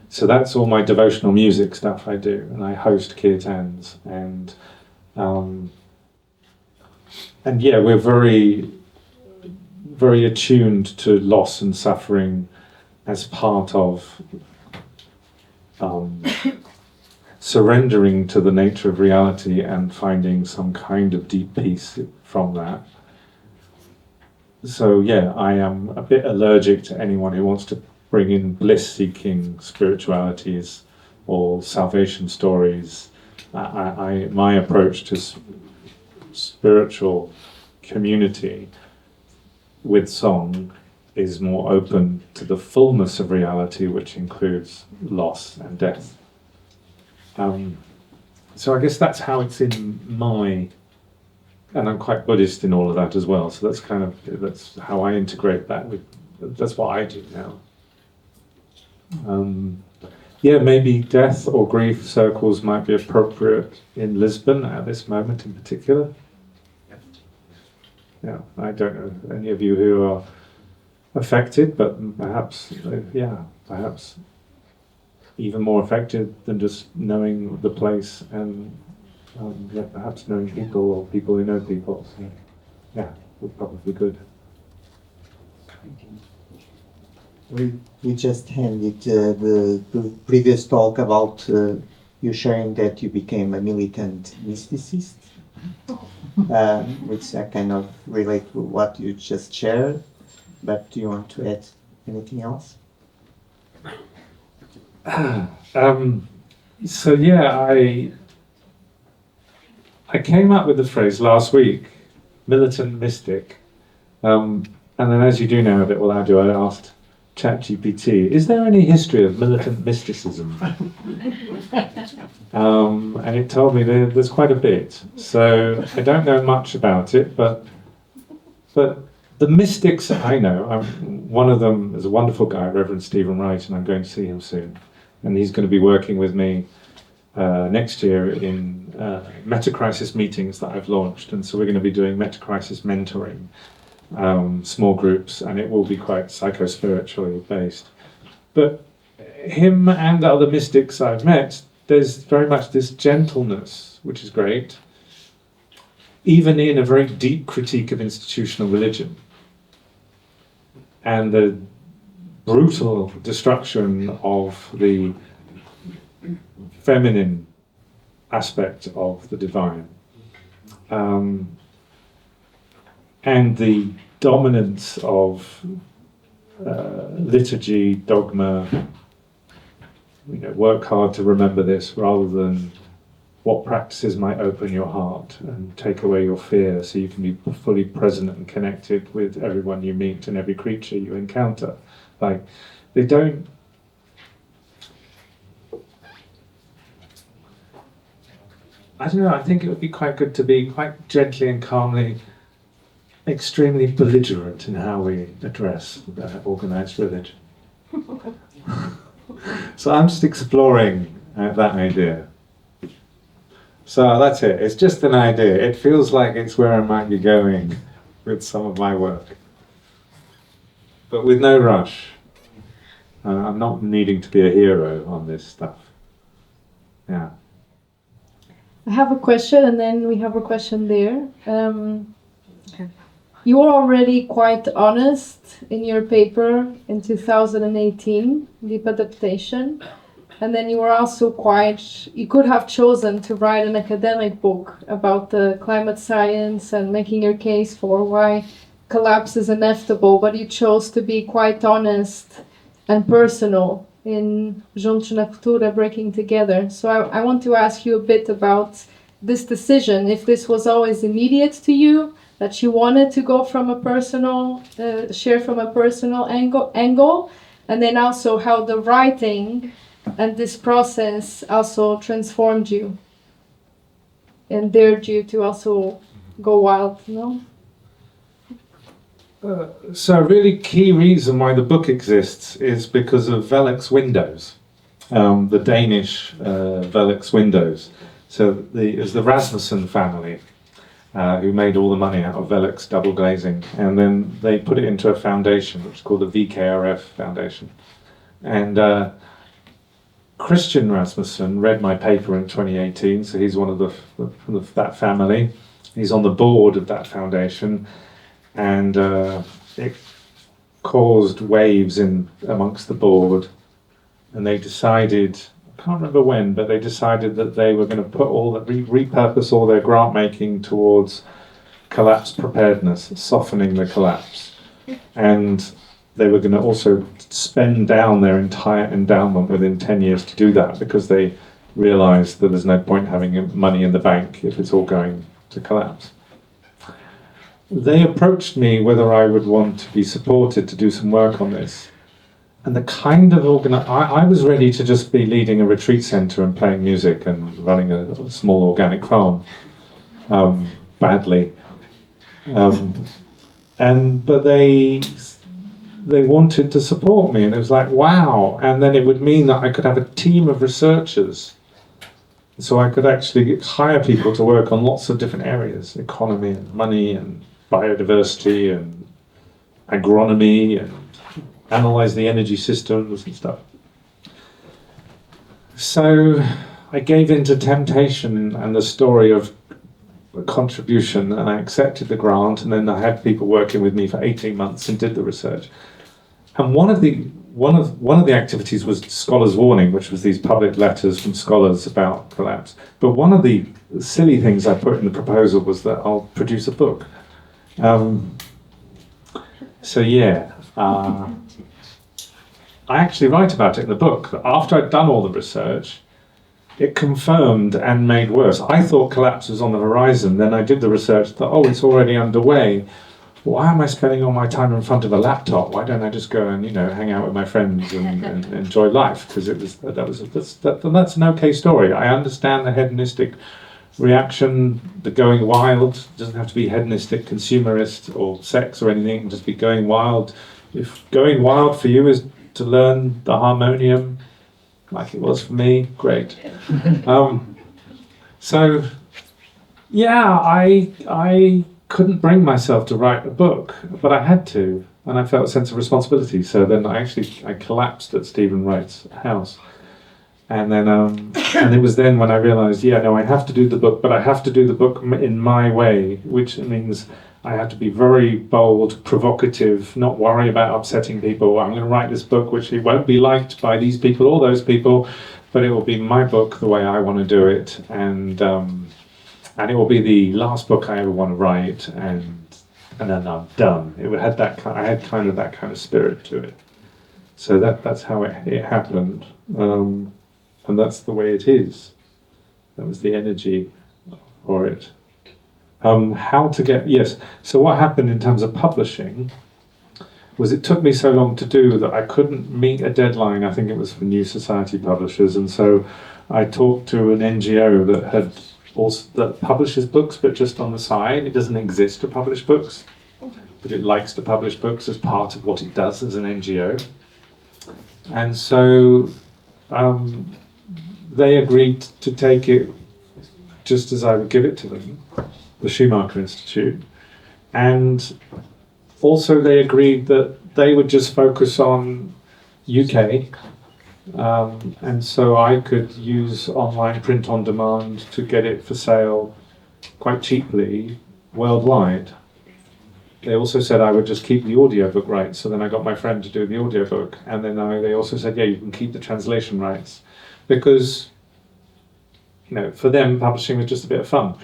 So that's all my devotional music stuff I do, and I host kirtans, and we're very, very attuned to loss and suffering as part of surrendering to the nature of reality and finding some kind of deep peace from that. So I am a bit allergic to anyone who wants to bring in bliss-seeking spiritualities or salvation stories. My approach to spiritual community with song is more open to the fullness of reality, which includes loss and death. so I guess that's how it's in my, and I'm quite Buddhist in all of that as well. So that's how I integrate that with. That's what I do now. Yeah, maybe death or grief circles might be appropriate in Lisbon at this moment in particular. Yeah, I don't know any of you who are affected, but perhaps, perhaps even more affected than just knowing the place and perhaps knowing people or people who know people. So, yeah, would probably be good. We just ended the previous talk about you sharing that you became a militant mysticist, which I kind of relate to what you just shared. But do you want to add anything else? So yeah, I came up with the phrase last week, militant mystic, and then as you do know a bit, well, I asked ChatGPT, is there any history of militant mysticism? And it told me there's quite a bit. So I don't know much about it, but the mystics I know, one of them is a wonderful guy, Reverend Stephen Wright, and I'm going to see him soon. And he's going to be working with me next year in meta-crisis meetings that I've launched. And so we're going to be doing meta-crisis mentoring. Small groups, and it will be quite psycho-spiritually based. But him and the other mystics I've met, there's very much this gentleness, which is great, even in a very deep critique of institutional religion and the brutal destruction of the feminine aspect of the divine. And the dominance of liturgy, dogma, work hard to remember this rather than what practices might open your heart and take away your fear so you can be fully present and connected with everyone you meet and every creature you encounter. Like, they don't... I don't know, I think it would be quite good to be quite gently and calmly extremely belligerent in how we address organised religion. So I'm just exploring that idea. So that's it. It's just an idea. It feels like it's where I might be going with some of my work. But with no rush. I'm not needing to be a hero on this stuff. Yeah. I have a question, and then we have a question there. You were already quite honest in your paper in 2018, Deep Adaptation. And then you were also you could have chosen to write an academic book about the climate science and making your case for why collapse is inevitable, but you chose to be quite honest and personal in Juntos na Futuro, Breaking Together. So I want to ask you a bit about this decision, if this was always immediate to you, that you wanted to go from a personal, share from a personal angle, and then also how the writing and this process also transformed you and dared you to also go wild, So a really key reason why the book exists is because of Velux windows, the Danish Velux windows. So it was the Rasmussen family who made all the money out of Velux double glazing, and then they put it into a foundation which is called the VKRF Foundation. And Christian Rasmussen read my paper in 2018, so he's one of that family. He's on the board of that foundation, and it caused waves amongst the board, and they decided, I can't remember when, but they decided that they were going to put repurpose all their grant making towards collapse preparedness, softening the collapse. And they were going to also spend down their entire endowment within 10 years to do that, because they realized that there's no point having money in the bank if it's all going to collapse. They approached me whether I would want to be supported to do some work on this. and the kind of I was ready to just be leading a retreat center and playing music and running a small organic farm, badly. But they wanted to support me, and it was like, wow. And then it would mean that I could have a team of researchers. So I could actually hire people to work on lots of different areas, economy and money and biodiversity and agronomy and analyze the energy systems and stuff. So I gave in to temptation and the story of a contribution, and I accepted the grant, and then I had people working with me for 18 months and did the research. And one of the activities was Scholars' Warning, which was these public letters from scholars about collapse. But one of the silly things I put in the proposal was that I'll produce a book. I actually write about it in the book. That after I'd done all the research, it confirmed and made worse. I thought collapse was on the horizon. Then I did the research, thought, it's already underway. Why am I spending all my time in front of a laptop? Why don't I just go and hang out with my friends and enjoy life? Because that's an okay story. I understand the hedonistic reaction, the going wild. It doesn't have to be hedonistic, consumerist, or sex or anything. It can just be going wild. If going wild for you is to learn the harmonium, like it was for me, great. I couldn't bring myself to write a book, but I had to, and I felt a sense of responsibility. So then I collapsed at Stephen Wright's house, and then and it was then when I realised, I have to do the book, but I have to do the book in my way, which means I have to be very bold, provocative, not worry about upsetting people. I'm going to write this book, which it won't be liked by these people or those people, but it will be my book the way I want to do it, and it will be the last book I ever want to write, and then I'm done. I had that kind of spirit to it. So that's how it happened, and that's the way it is. That was the energy for it. So what happened in terms of publishing was it took me so long to do that I couldn't meet a deadline. I think it was for New Society Publishers, and so I talked to an NGO that publishes books, but just on the side. It doesn't exist to publish books, but it likes to publish books as part of what it does as an NGO. And so they agreed to take it just as I would give it to them, the Schumacher Institute, and also they agreed that they would just focus on UK, and so I could use online print on demand to get it for sale quite cheaply worldwide. They also said I would just keep the audiobook rights, so then I got my friend to do the audiobook, and then they also said, you can keep the translation rights, because for them publishing was just a bit of fun.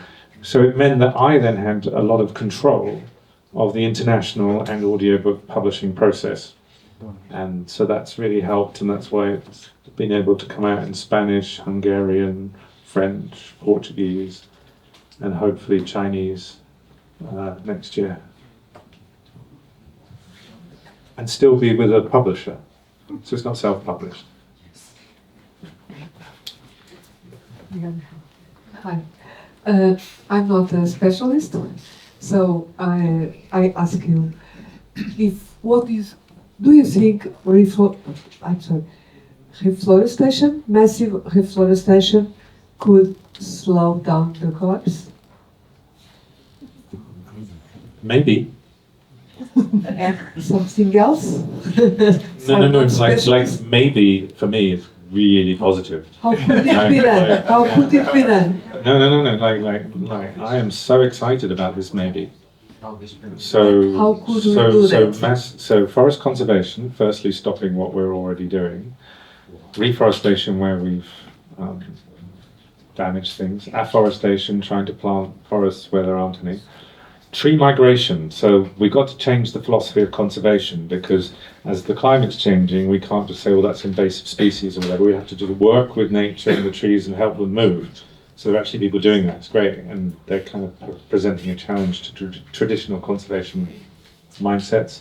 So it meant that I then had a lot of control of the international and audiobook publishing process. And so that's really helped, and that's why it's been able to come out in Spanish, Hungarian, French, Portuguese, and hopefully Chinese next year. And still be with a publisher. So it's not self-published. Hi. I'm not a specialist, so I ask you, do you think reforestation, massive reforestation, could slow down the collapse? Maybe. And something else? No. Like maybe for me it's really positive. How could it be then? How could it be then? No. Like I am so excited about this maybe. So how could we do that? So forest conservation, firstly stopping what we're already doing. Reforestation where we've damaged things. Afforestation, trying to plant forests where there aren't any. Tree migration. So we've got to change the philosophy of conservation, because as the climate's changing, we can't just say, well, that's invasive species or whatever. We have to do the work with nature and the trees and help them move. So there are actually people doing that. It's great, and they're kind of presenting a challenge to traditional conservation mindsets.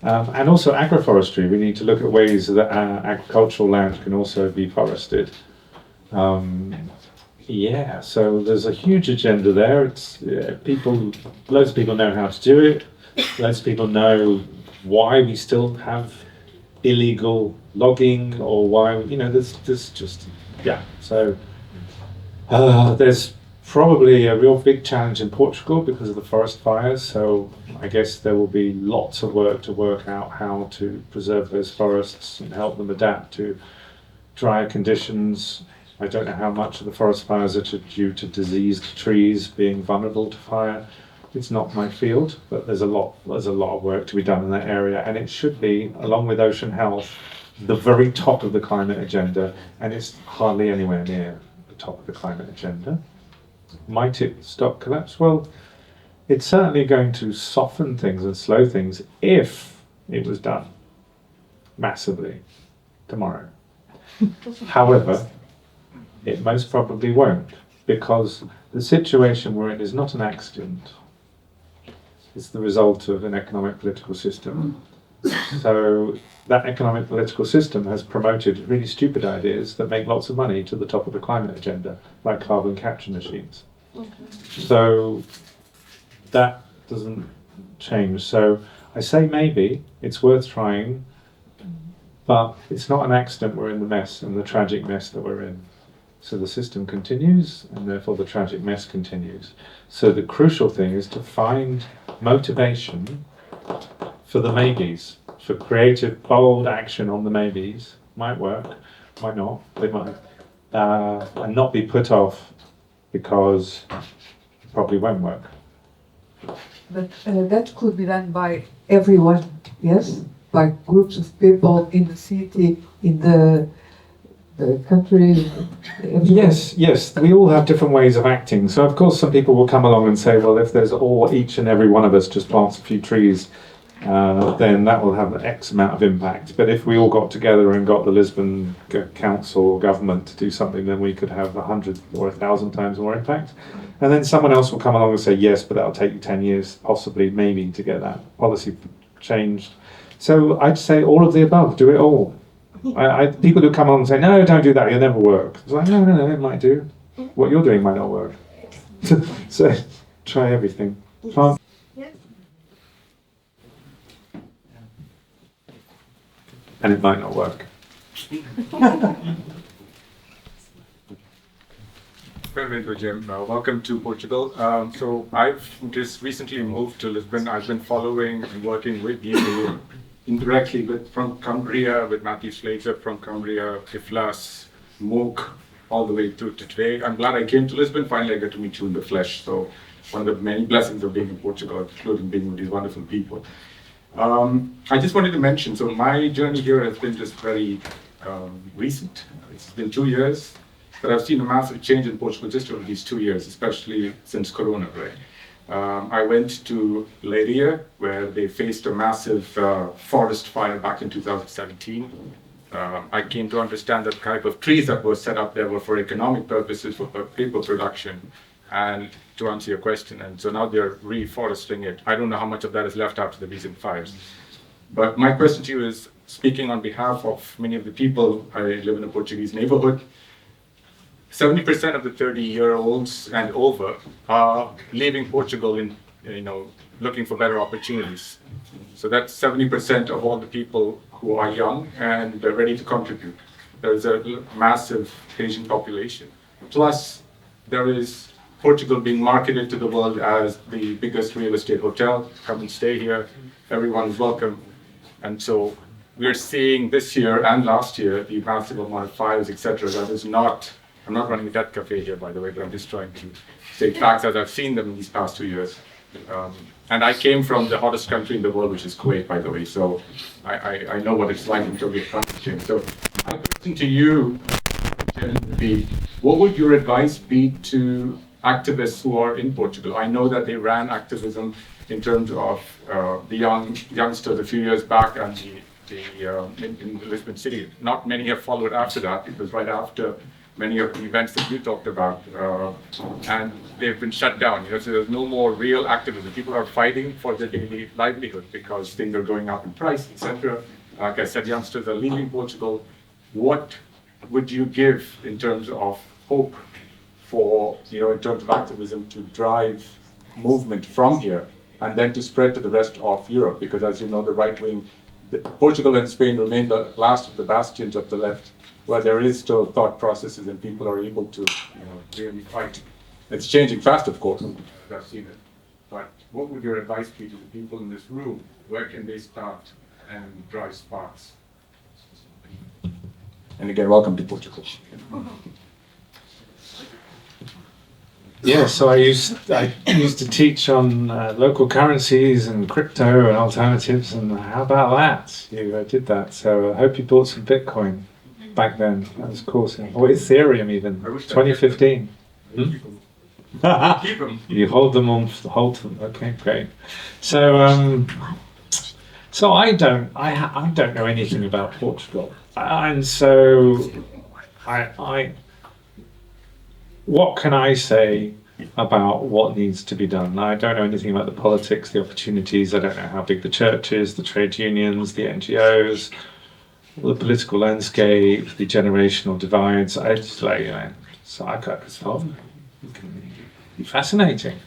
And also agroforestry. We need to look at ways that agricultural land can also be forested. Yeah, so there's a huge agenda there. It's loads of people know how to do it. Loads of people know why we still have illegal logging, or why, there's just, yeah. So there's probably a real big challenge in Portugal because of the forest fires. So I guess there will be lots of work to work out how to preserve those forests and help them adapt to drier conditions. I don't know how much of the forest fires are due to diseased trees being vulnerable to fire. It's not my field, but there's a lot of work to be done in that area, and it should be, along with ocean health, the very top of the climate agenda, and it's hardly anywhere near the top of the climate agenda. Might it stop collapse? Well, it's certainly going to soften things and slow things if it was done massively tomorrow. However, it most probably won't, because the situation we're in is not an accident. It's the result of an economic political system. So that economic political system has promoted really stupid ideas that make lots of money to the top of the climate agenda, like carbon capture machines. So that doesn't change. So I say maybe it's worth trying, but it's not an accident we're in the mess and the tragic mess that we're in. So the system continues, and therefore the tragic mess continues. So the crucial thing is to find motivation for the maybes, for creative, bold action on the maybes. Might work, might not, they might. And not be put off because it probably won't work. But that could be done by everyone, yes? By groups of people in the city, in the country. Yes, we all have different ways of acting. So of course some people will come along and say, well, if there's each and every one of us just plants a few trees, then that will have X amount of impact. But if we all got together and got the Lisbon council or government to do something, then we could have 100 or 1,000 times more impact. And then someone else will come along and say, yes, but that'll take you 10 years, possibly, maybe, to get that policy changed. So I'd say all of the above, do it all. People who come on and say, no, don't do that, it'll never work. It's like, no, it might do. What you're doing might not work. So try everything. Plant. And it might not work. Well, Jem. Welcome to Portugal. So I've just recently moved to Lisbon. I've been following and working with you indirectly from Cumbria, with Matthew Slater from Cumbria, Iflas, Mook, all the way through to today. I'm glad I came to Lisbon. Finally, I got to meet you in the flesh. So one of the many blessings of being in Portugal, including being with these wonderful people. I just wanted to mention, so my journey here has been just very recent. It's been 2 years, but I've seen a massive change in Portugal just over these 2 years, especially since Corona, right? I went to Leiria, where they faced a massive forest fire back in 2017. I came to understand that the type of trees that were set up there were for economic purposes, for paper production, and to answer your question. And so now they're reforesting it. I don't know how much of that is left after the recent fires. But my question to you is, speaking on behalf of many of the people, I live in a Portuguese neighborhood, 70% of the 30-year-olds and over are leaving Portugal in, looking for better opportunities. So that's 70% of all the people who are young and they're ready to contribute. There's a massive Asian population. Plus, there is Portugal being marketed to the world as the biggest real estate hotel. Come and stay here. Everyone's welcome. And so we're seeing this year and last year the massive amount of fires, etc. That is not. I'm not running a death cafe here, by the way, but I'm just trying to say facts as I've seen them in these past 2 years. And I came from the hottest country in the world, which is Kuwait, by the way, so I know what it's like in terms of climate change. So my question to you would be, what would your advice be to activists who are in Portugal? I know that they ran activism in terms of the youngsters a few years back and in Lisbon City. Not many have followed after that. It was right after many of the events that you talked about, and they've been shut down. So there's no more real activism. People are fighting for their daily livelihood because things are going up in price, etc. Like I said, youngsters are leaving Portugal. What would you give in terms of hope for, in terms of activism to drive movement from here and then to spread to the rest of Europe? Because as you know, the right wing, Portugal and Spain remain the last of the bastions of the left, where there is still thought processes and people are able to, really fight. It's changing fast, of course. I've seen it. But what would your advice be to the people in this room? Where can they start and drive sparks? And again, welcome to Portugal. Yeah, so I used to teach on local currencies and crypto and alternatives, and how about that? You did that. So I hope you bought some Bitcoin back then. That was cool. Or Ethereum even. 2015. Keep them. You hold them. Okay, great. So I don't know anything about Portugal, and so what can I say about what needs to be done? I don't know anything about the politics, the opportunities. I don't know how big the church is, the trade unions, the NGOs, the political landscape, the generational divides. I just so I got this on. It can be fascinating.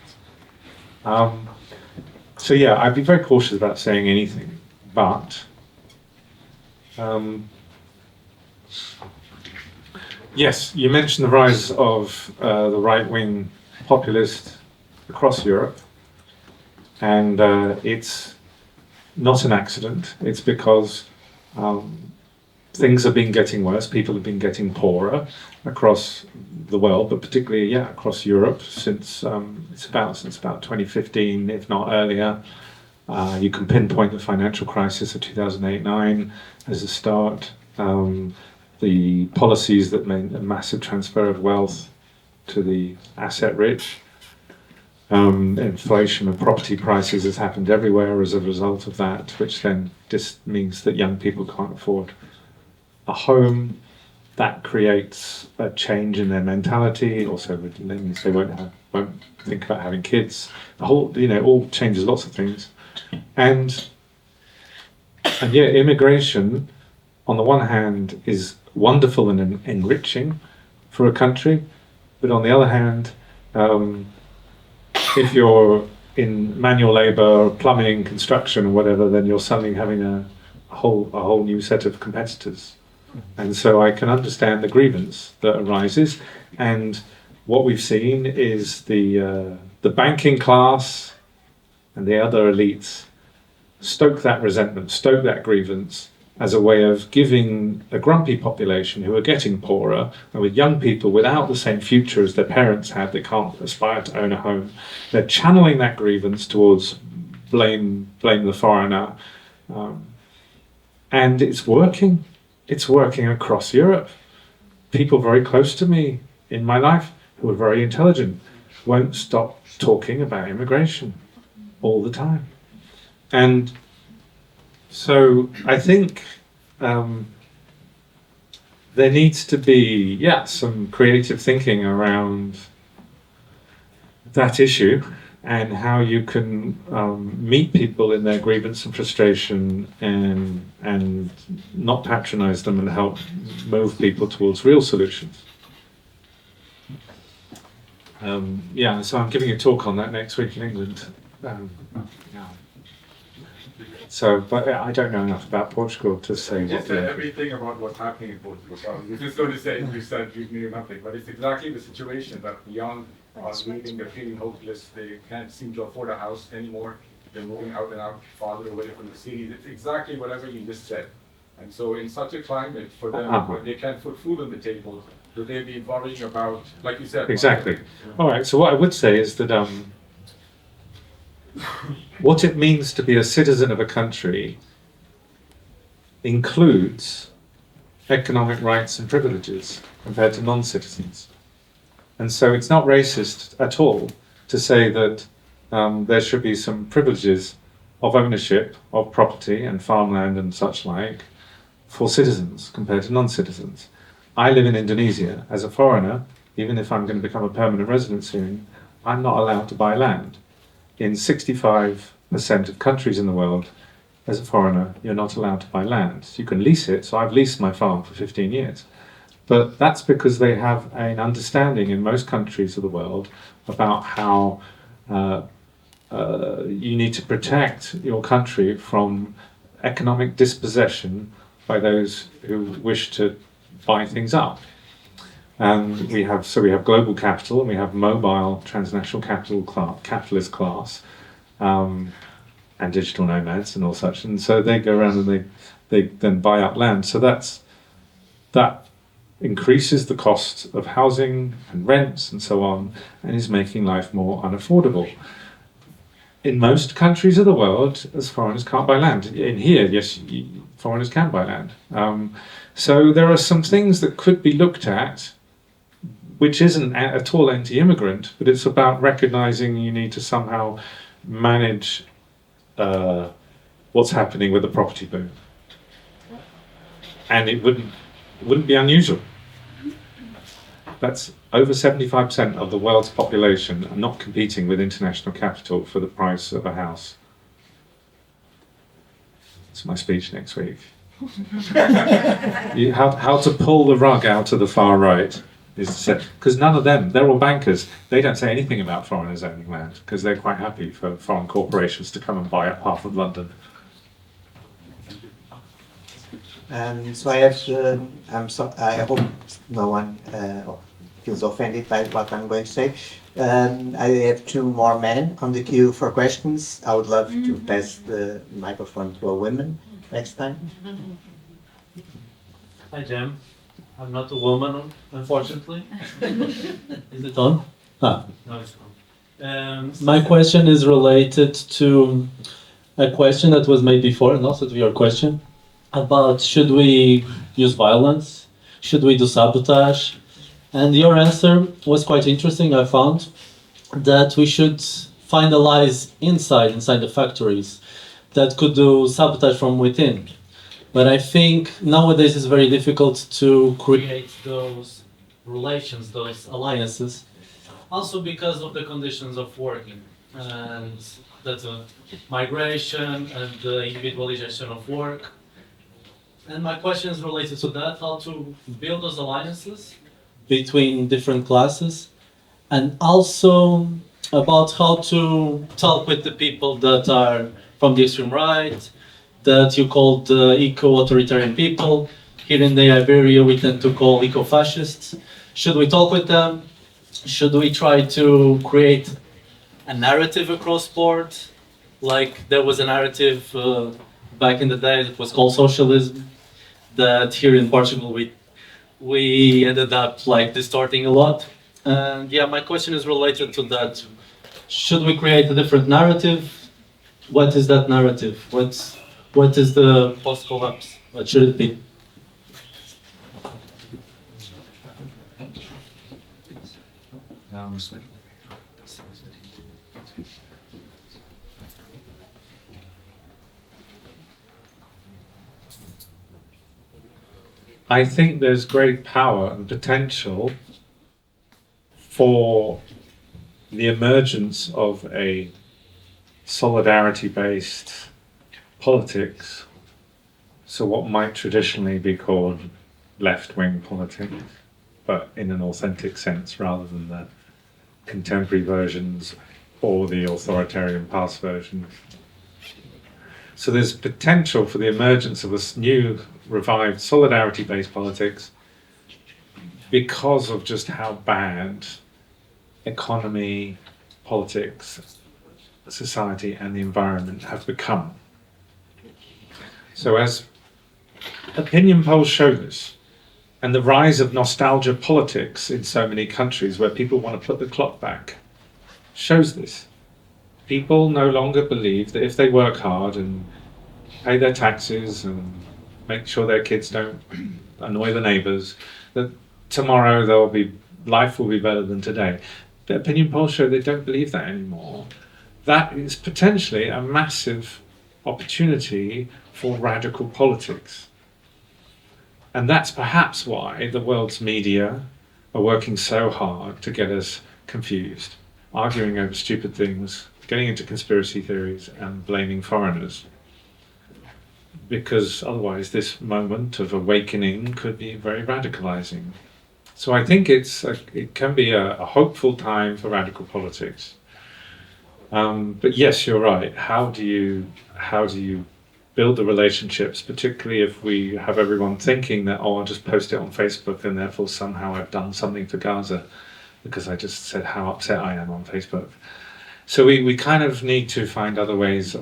So yeah, I'd be very cautious about saying anything, but yes, you mentioned the rise of the right-wing populist across Europe, and it's not an accident. It's because things have been getting worse. People have been getting poorer across the world, but particularly, across Europe since about 2015, if not earlier. You can pinpoint the financial crisis of 2008-9 as a start. The policies that meant a massive transfer of wealth to the asset rich. Inflation of property prices has happened everywhere as a result of that, which then just means that young people can't afford a home. That creates a change in their mentality. Also, means they won't think about having kids. The whole, all changes lots of things. And immigration, on the one hand, is wonderful and enriching for a country, but on the other hand, if you're in manual labour, plumbing, construction, or whatever, then you're suddenly having a whole new set of competitors. And so I can understand the grievance that arises. And what we've seen is the banking class and the other elites stoke that resentment, stoke that grievance, as a way of giving a grumpy population who are getting poorer, and with young people without the same future as their parents had, they can't aspire to own a home. They're channeling that grievance towards blame the foreigner. And it's working. It's working across Europe. People very close to me in my life who are very intelligent won't stop talking about immigration all the time. And so I think there needs to be, some creative thinking around that issue and how you can meet people in their grievance and frustration and not patronize them and help move people towards real solutions. So I'm giving a talk on that next week in England. So, but I don't know enough about Portugal to say what. Just everything about what's happening in Portugal. So I was just going to say, you said you knew nothing, but it's exactly the situation that the young are leaving, they're feeling hopeless, they can't seem to afford a house anymore, they're moving out and out, farther away from the city. It's exactly whatever you just said. And so in such a climate, for them, where they can't put food on the table, would they be worrying about, like you said? Exactly. All right, so what I would say is that what it means to be a citizen of a country includes economic rights and privileges compared to non-citizens. And so it's not racist at all to say that there should be some privileges of ownership of property and farmland and such like for citizens compared to non-citizens. I live in Indonesia. As a foreigner, even if I'm going to become a permanent resident soon, I'm not allowed to buy land. In 65% of countries in the world, as a foreigner, you're not allowed to buy land. You can lease it, so I've leased my farm for 15 years. But that's because they have an understanding in most countries of the world about how you need to protect your country from economic dispossession by those who wish to buy things up. And we have global capital, and we have mobile transnational capitalist class, and digital nomads and all such. And so they go around and they then buy up land. So that increases the cost of housing and rents and so on, and is making life more unaffordable. In most countries of the world, as foreigners can't buy land. In here, yes, foreigners can buy land. So there are some things that could be looked at, which isn't at all anti-immigrant, but it's about recognizing you need to somehow manage what's happening with the property boom. And it wouldn't be unusual. That's over 75% of the world's population are not competing with international capital for the price of a house. It's my speech next week. How to pull the rug out of the far right is to say, because none of them, they're all bankers, they don't say anything about foreigners owning land, because they're quite happy for foreign corporations to come and buy up half of London. So I have, I hope no one feels offended by what I'm going to say. I have two more men on the queue for questions. I would love to pass the microphone to a woman next time. Hi, Jem. I'm not a woman, unfortunately. Is it on? No, it's on. My question is related to a question that was made before, and also to your question, about should we use violence? Should we do sabotage? And your answer was quite interesting, I found, that we should find allies inside the factories that could do sabotage from within. But I think nowadays it's very difficult to create those relations, those alliances, also because of the conditions of working, and that's a migration and the individualization of work. And my question is related to that, how to build those alliances between different classes, and also about how to talk with the people that are from the extreme right, that you called eco-authoritarian people. Here in the Iberia, we tend to call eco-fascists. Should we talk with them? Should we try to create a narrative across board? Like there was a narrative back in the day that was called socialism, that here in Portugal we ended up like distorting a lot. And yeah, my question is related to that. Should we create a different narrative? What is that narrative? What is the post-collapse? What should it be? I think there's great power and potential for the emergence of a solidarity-based politics, so what might traditionally be called left-wing politics, but in an authentic sense rather than the contemporary versions or the authoritarian past versions. So there's potential for the emergence of a new, revived solidarity-based politics because of just how bad economy, politics, society and the environment have become. So as opinion polls show this, and the rise of nostalgia politics in so many countries where people want to put the clock back, shows this. People no longer believe that if they work hard and pay their taxes and make sure their kids don't annoy the neighbours, that tomorrow life will be better than today. The opinion polls show they don't believe that anymore. That is potentially a massive opportunity for radical politics. And that's perhaps why the world's media are working so hard to get us confused, arguing over stupid things, getting into conspiracy theories and blaming foreigners. Because otherwise this moment of awakening could be very radicalizing. So I think it can be a hopeful time for radical politics. But yes, you're right. How do you build the relationships, particularly if we have everyone thinking that, oh, I'll just post it on Facebook and therefore somehow I've done something for Gaza because I just said how upset I am on Facebook. So we kind of need to find other ways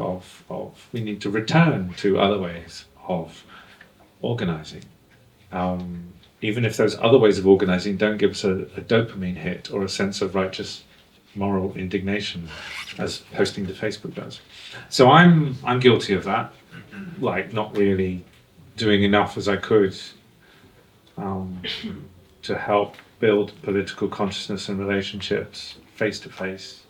we need to return to other ways of organizing. Even if those other ways of organizing don't give us a dopamine hit or a sense of righteous moral indignation as posting to Facebook does. So I'm guilty of that, like not really doing enough as I could to help build political consciousness and relationships face to face.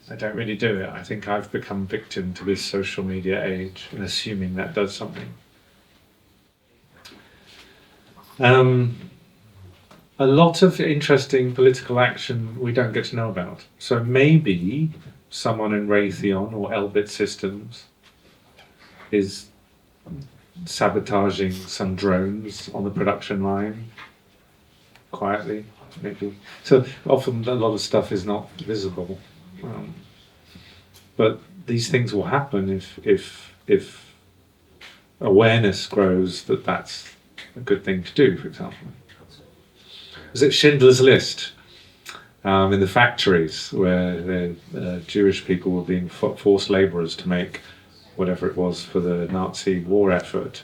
I don't really do it. I think I've become victim to this social media age and assuming that does something. A lot of interesting political action we don't get to know about. So maybe someone in Raytheon or Elbit Systems is sabotaging some drones on the production line quietly, maybe. So often a lot of stuff is not visible. But these things will happen if awareness grows that that's a good thing to do, for example. Was it Schindler's List in the factories where the Jewish people were being forced labourers to make whatever it was for the Nazi war effort,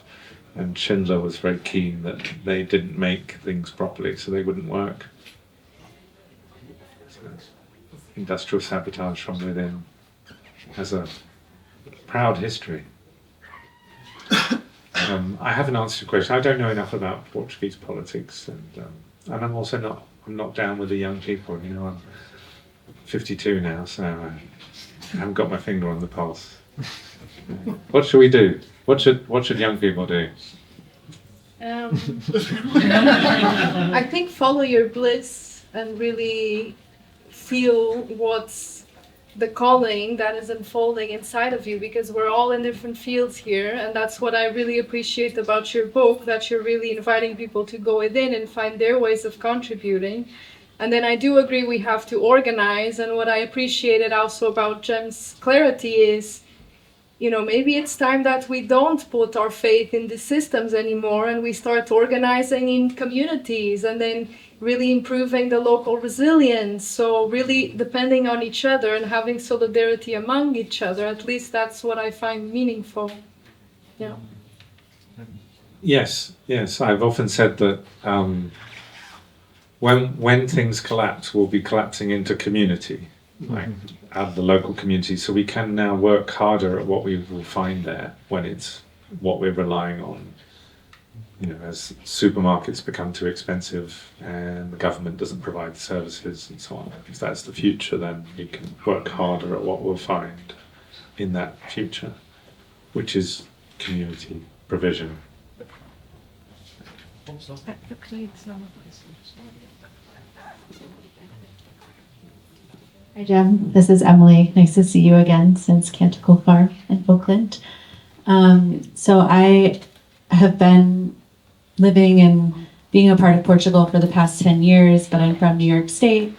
and Schindler was very keen that they didn't make things properly so they wouldn't work. So industrial sabotage from within has a proud history. I haven't answered your question. I don't know enough about Portuguese politics, and I'm also not down with the young people. You know, I'm 52 now, so I haven't got my finger on the pulse. What should we do? What should young people do? I think follow your bliss and really feel what's the calling that is unfolding inside of you, because we're all in different fields here, and that's what I really appreciate about your book, that you're really inviting people to go within and find their ways of contributing. And then I do agree we have to organize, and what I appreciated also about Jem's clarity is, you know, maybe it's time that we don't put our faith in the systems anymore and we start organizing in communities and then really improving the local resilience. So really depending on each other and having solidarity among each other. At least that's what I find meaningful. Yeah. Yes. I've often said that when things collapse, we'll be collapsing into community, like out of the local community. So we can now work harder at what we will find there when it's what we're relying on. You know, as supermarkets become too expensive and the government doesn't provide the services and so on. If that's the future, then we can work harder at what we'll find in that future, which is community provision. Hi, Jem. This is Emily. Nice to see you again since Canticle Farm in Oakland. So I have been living and being a part of Portugal for the past 10 years, but I'm from New York State,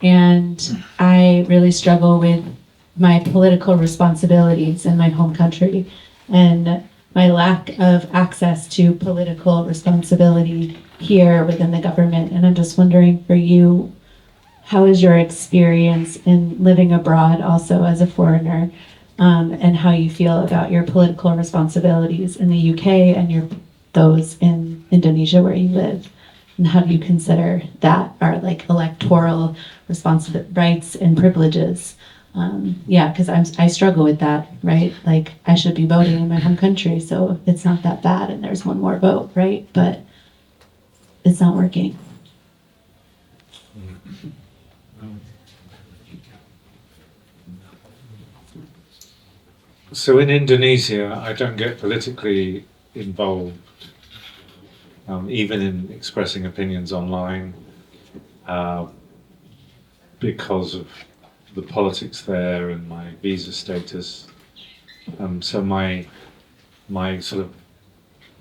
and I really struggle with my political responsibilities in my home country and my lack of access to political responsibility here within the government. And I'm just wondering for you, how is your experience in living abroad also as a foreigner, and how you feel about your political responsibilities in the UK and those in Indonesia where you live, and how do you consider that are like electoral rights and privileges? Because I struggle with that, right? Like I should be voting in my home country, so it's not that bad, and there's one more vote, right? But it's not working. So in Indonesia, I don't get politically involved even in expressing opinions online, because of the politics there and my visa status. So my sort of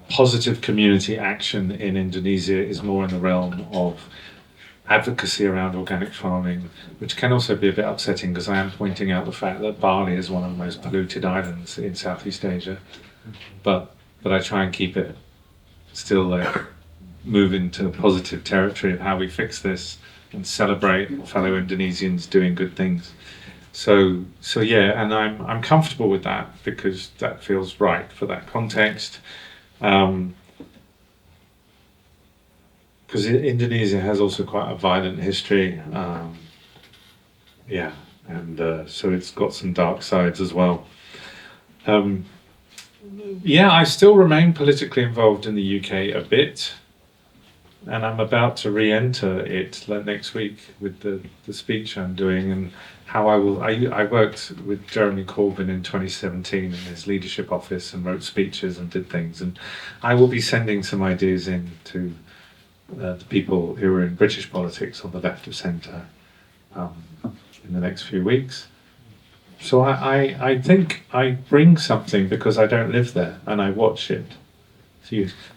positive community action in Indonesia is more in the realm of advocacy around organic farming, which can also be a bit upsetting because I am pointing out the fact that Bali is one of the most polluted islands in Southeast Asia. But I try and keep it still move into positive territory of how we fix this and celebrate fellow Indonesians doing good things. So yeah, and I'm comfortable with that because that feels right for that context. Because Indonesia has also quite a violent history, so it's got some dark sides as well. I still remain politically involved in the UK a bit, and I'm about to re-enter it next week with the speech I'm doing and how I worked with Jeremy Corbyn in 2017 in his leadership office and wrote speeches and did things, and I will be sending some ideas in to the people who are in British politics on the left of centre in the next few weeks. So I think I bring something because I don't live there and I watch it.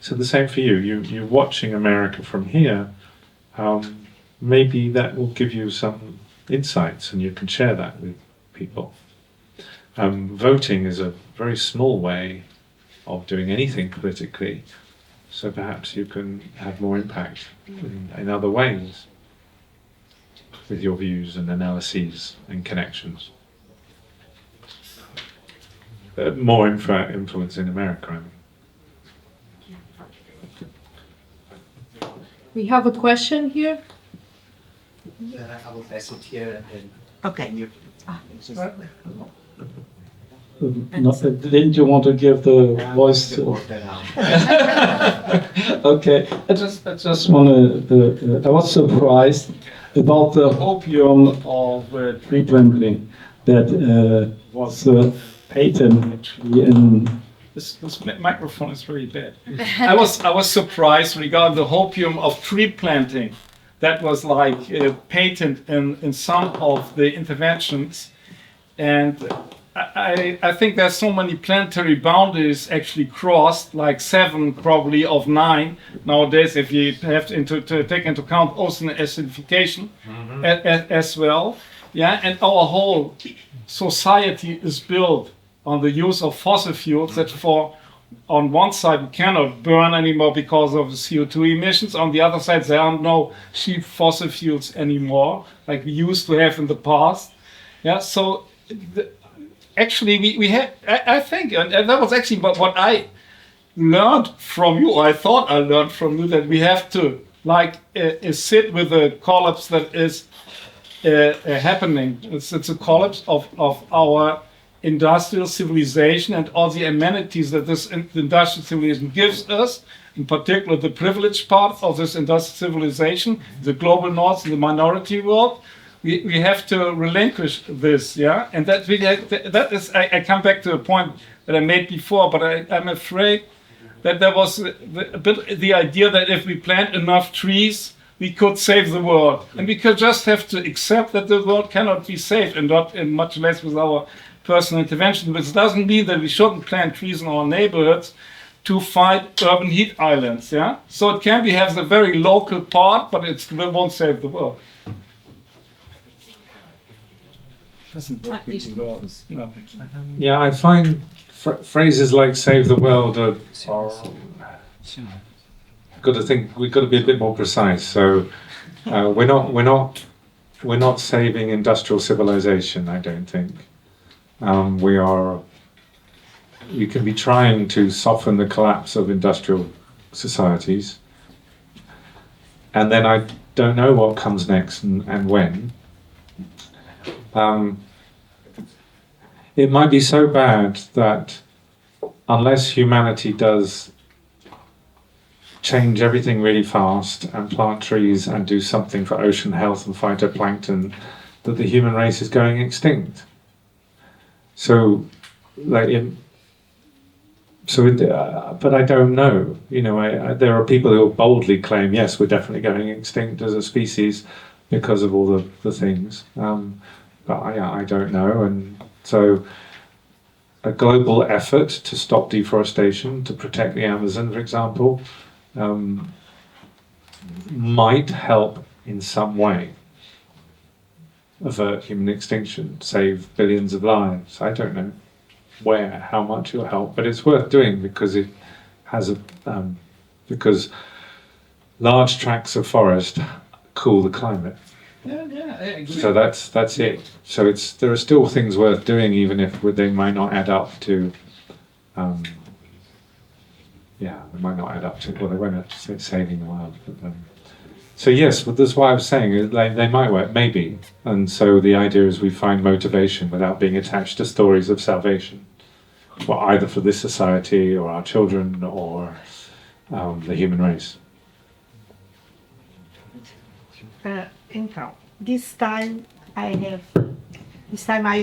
So the same for you. You're watching America from here. Maybe that will give you some insights and you can share that with people. Voting is a very small way of doing anything politically. So perhaps you can have more impact in other ways with your views and analyses and connections. More influence in America, I mean. We have a question here. I will pass it here and Okay. Didn't you want to give the voice to... Okay, I just want to. I was surprised about the opium of tree planting that was patent actually in. This microphone is very bad. I was surprised regarding the opium of tree planting that was like patent in some of the interventions, and I think there's so many planetary boundaries actually crossed, like 7 probably of 9 nowadays, if you have to take into account ocean acidification as well. Yeah, and our whole society is built on the use of fossil fuels that on one side we cannot burn anymore because of the CO2 emissions. On the other side, there are no cheap fossil fuels anymore, like we used to have in the past. Yeah, so actually we had, I think, and that was actually what I learned from you, I thought I learned from you, that we have to sit with a collapse that is happening. It's a collapse of our industrial civilization and all the amenities that this industrial civilization gives us, in particular the privileged part of this industrial civilization, the global north and the minority world. We have to relinquish this, yeah? And that is, I come back to a point that I made before, but I'm afraid that there was a bit the idea that if we plant enough trees, we could save the world. And we could just have to accept that the world cannot be saved, and much less with our personal intervention, which doesn't mean that we shouldn't plant trees in our neighborhoods to fight urban heat islands, yeah? So it can be has a very local part, but it won't save the world. Yeah, I find phrases like "save the world" are we've got to be a bit more precise. So we're not saving industrial civilization, I don't think. We can be trying to soften the collapse of industrial societies, and then I don't know what comes next and when. It might be so bad that unless humanity does change everything really fast and plant trees and do something for ocean health and phytoplankton, that the human race is going extinct. So, but I don't know. You know, there are people who boldly claim, yes, we're definitely going extinct as a species because of all the things. But I don't know. And so a global effort to stop deforestation, to protect the Amazon, for example, might help in some way avert human extinction, save billions of lives. I don't know how much it'll help, but it's worth doing because it has because large tracts of forest cool the climate. Yeah, I agree. So that's it. So there are still things worth doing, even if they might not add up to. They might not add up to. Well, they won't add to saving the world. But, so yes, but that's why I was saying they might work, maybe. And so the idea is we find motivation without being attached to stories of salvation, well, either for this society or our children or the human race. Então, this time I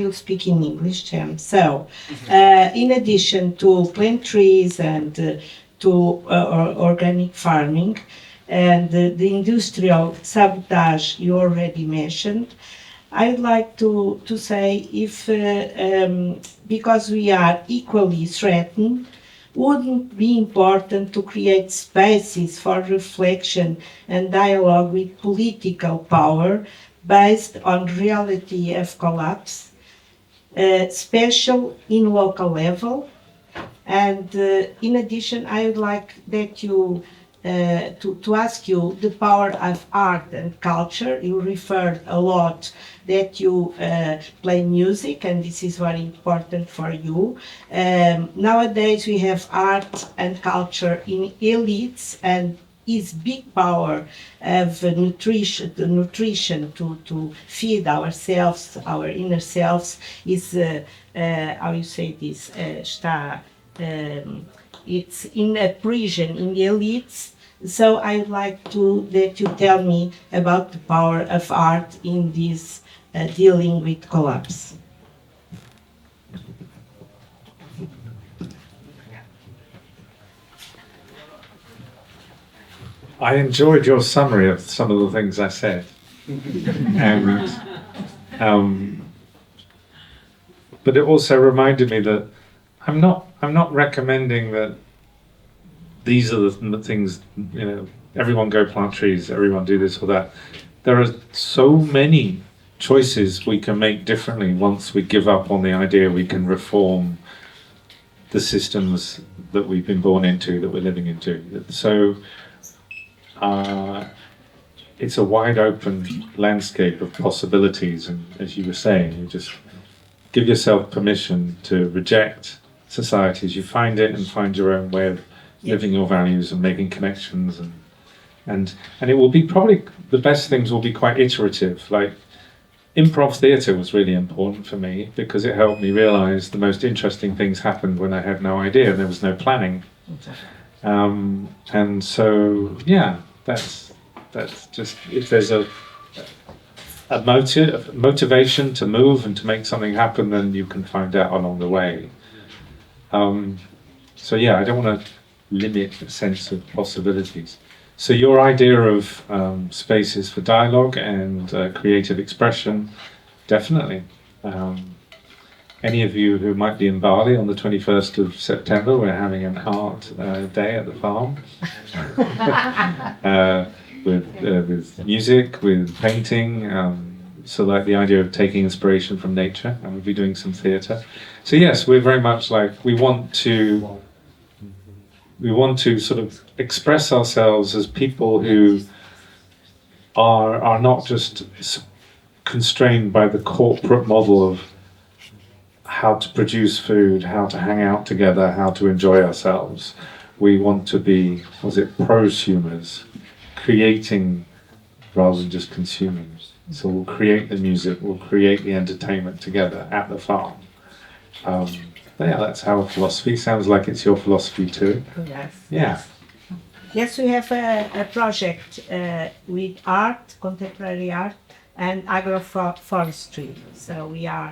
will speak in English, Jem. So, in addition to plant trees and to organic farming and the industrial sabotage you already mentioned, I'd like to say if, because we are equally threatened, wouldn't be important to create spaces for reflection and dialogue with political power based on reality of collapse, special in local level. And in addition, I would like that you to ask you the power of art and culture. You referred a lot that you play music, and this is very important for you. Nowadays we have art and culture in elites, and is big power of nutrition to feed ourselves, our inner selves, is, how you say this, it's in a prison in the elites. So I would like that you tell me about the power of art in this dealing with collapse. I enjoyed your summary of some of the things I said, and but it also reminded me that I'm not recommending that these are the things, you know, everyone go plant trees, everyone do this or that. There are so many choices we can make differently once we give up on the idea we can reform the systems that we've been born into, that we're living into. So it's a wide open landscape of possibilities, and as you were saying, you just give yourself permission to reject society as you find it and find your own way of living your values and making connections, and it will be probably the best things will be quite iterative. Like improv theatre was really important for me because it helped me realize the most interesting things happened when I had no idea, there was no planning. And so that's just, if there's a motivation to move and to make something happen, then you can find out along the way. So I don't want to limit the sense of possibilities. So your idea of spaces for dialogue and creative expression, definitely. Any of you who might be in Bali on the 21st of September, we're having an art day at the farm with music, with painting. So like the idea of taking inspiration from nature, and we'll be doing some theatre. So yes, we're very much like, we want to sort of express ourselves as people who are not just constrained by the corporate model of how to produce food, how to hang out together, how to enjoy ourselves. We want to be, prosumers, creating rather than just consuming. So we'll create the music, we'll create the entertainment together at the farm. That's our philosophy. Sounds like it's your philosophy too. Yes. Yeah. Yes, we have a project with art, contemporary art, and agroforestry. So we are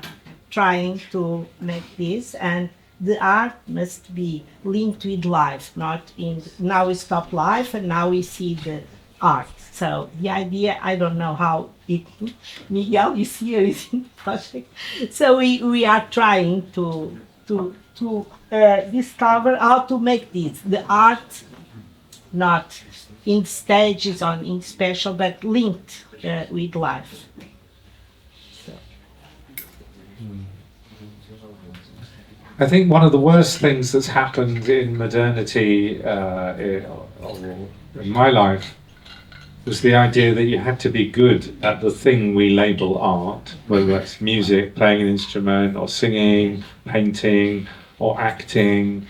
trying to make this, and the art must be linked with life, not in now we stop life and now we see the art. So the idea, I don't know how it, Miguel is here is in the project. So we are trying to discover how to make this, the art, not in stages or in special, but linked with life. I think one of the worst things that's happened in modernity in my life was the idea that you had to be good at the thing we label art, whether that's music, playing an instrument, or singing, painting, or acting.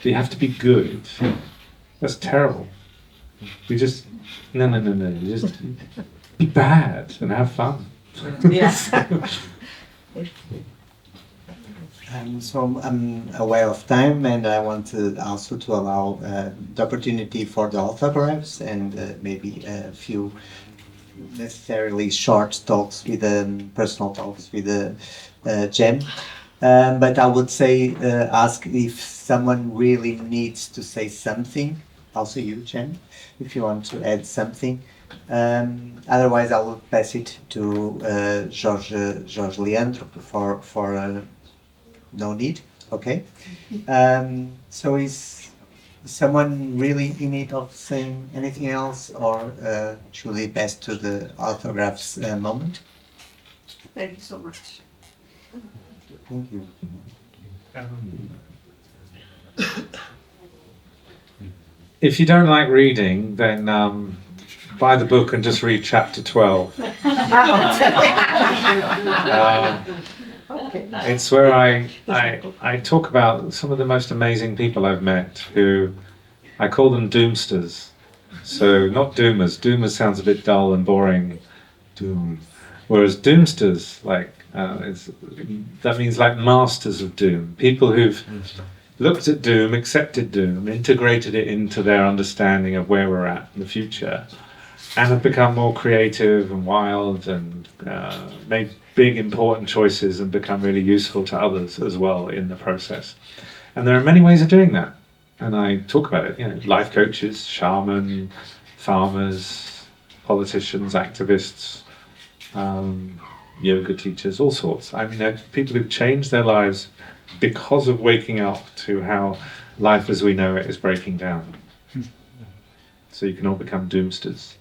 You have to be good. That's terrible. You just, no. You just be bad and have fun. Yeah. So I'm aware of time, and I want to also to allow the opportunity for the autographs and maybe a few necessarily short talks with personal talks with Jem. But I would say ask if someone really needs to say something. Also you, Jem, if you want to add something. Otherwise, I will pass it to Jorge Leandro for no need. Okay. So is someone really in need of saying anything else, or should we pass to the autographs moment? Thank you so much. Thank you. If you don't like reading, then buy the book and just read chapter 12. It's where I talk about some of the most amazing people I've met, who I call them doomsters. So not doomers. Doomers sounds a bit dull and boring. Doom. Whereas doomsters, like that means like masters of doom. People who've looked at doom, accepted doom, integrated it into their understanding of where we're at in the future, and have become more creative and wild and made big important choices and become really useful to others as well in the process. And there are many ways of doing that, and I talk about it. You know, life coaches, shaman, farmers, politicians, activists, yoga teachers, all sorts. I mean, people who've changed their lives because of waking up to how life as we know it is breaking down. So you can all become doomsters.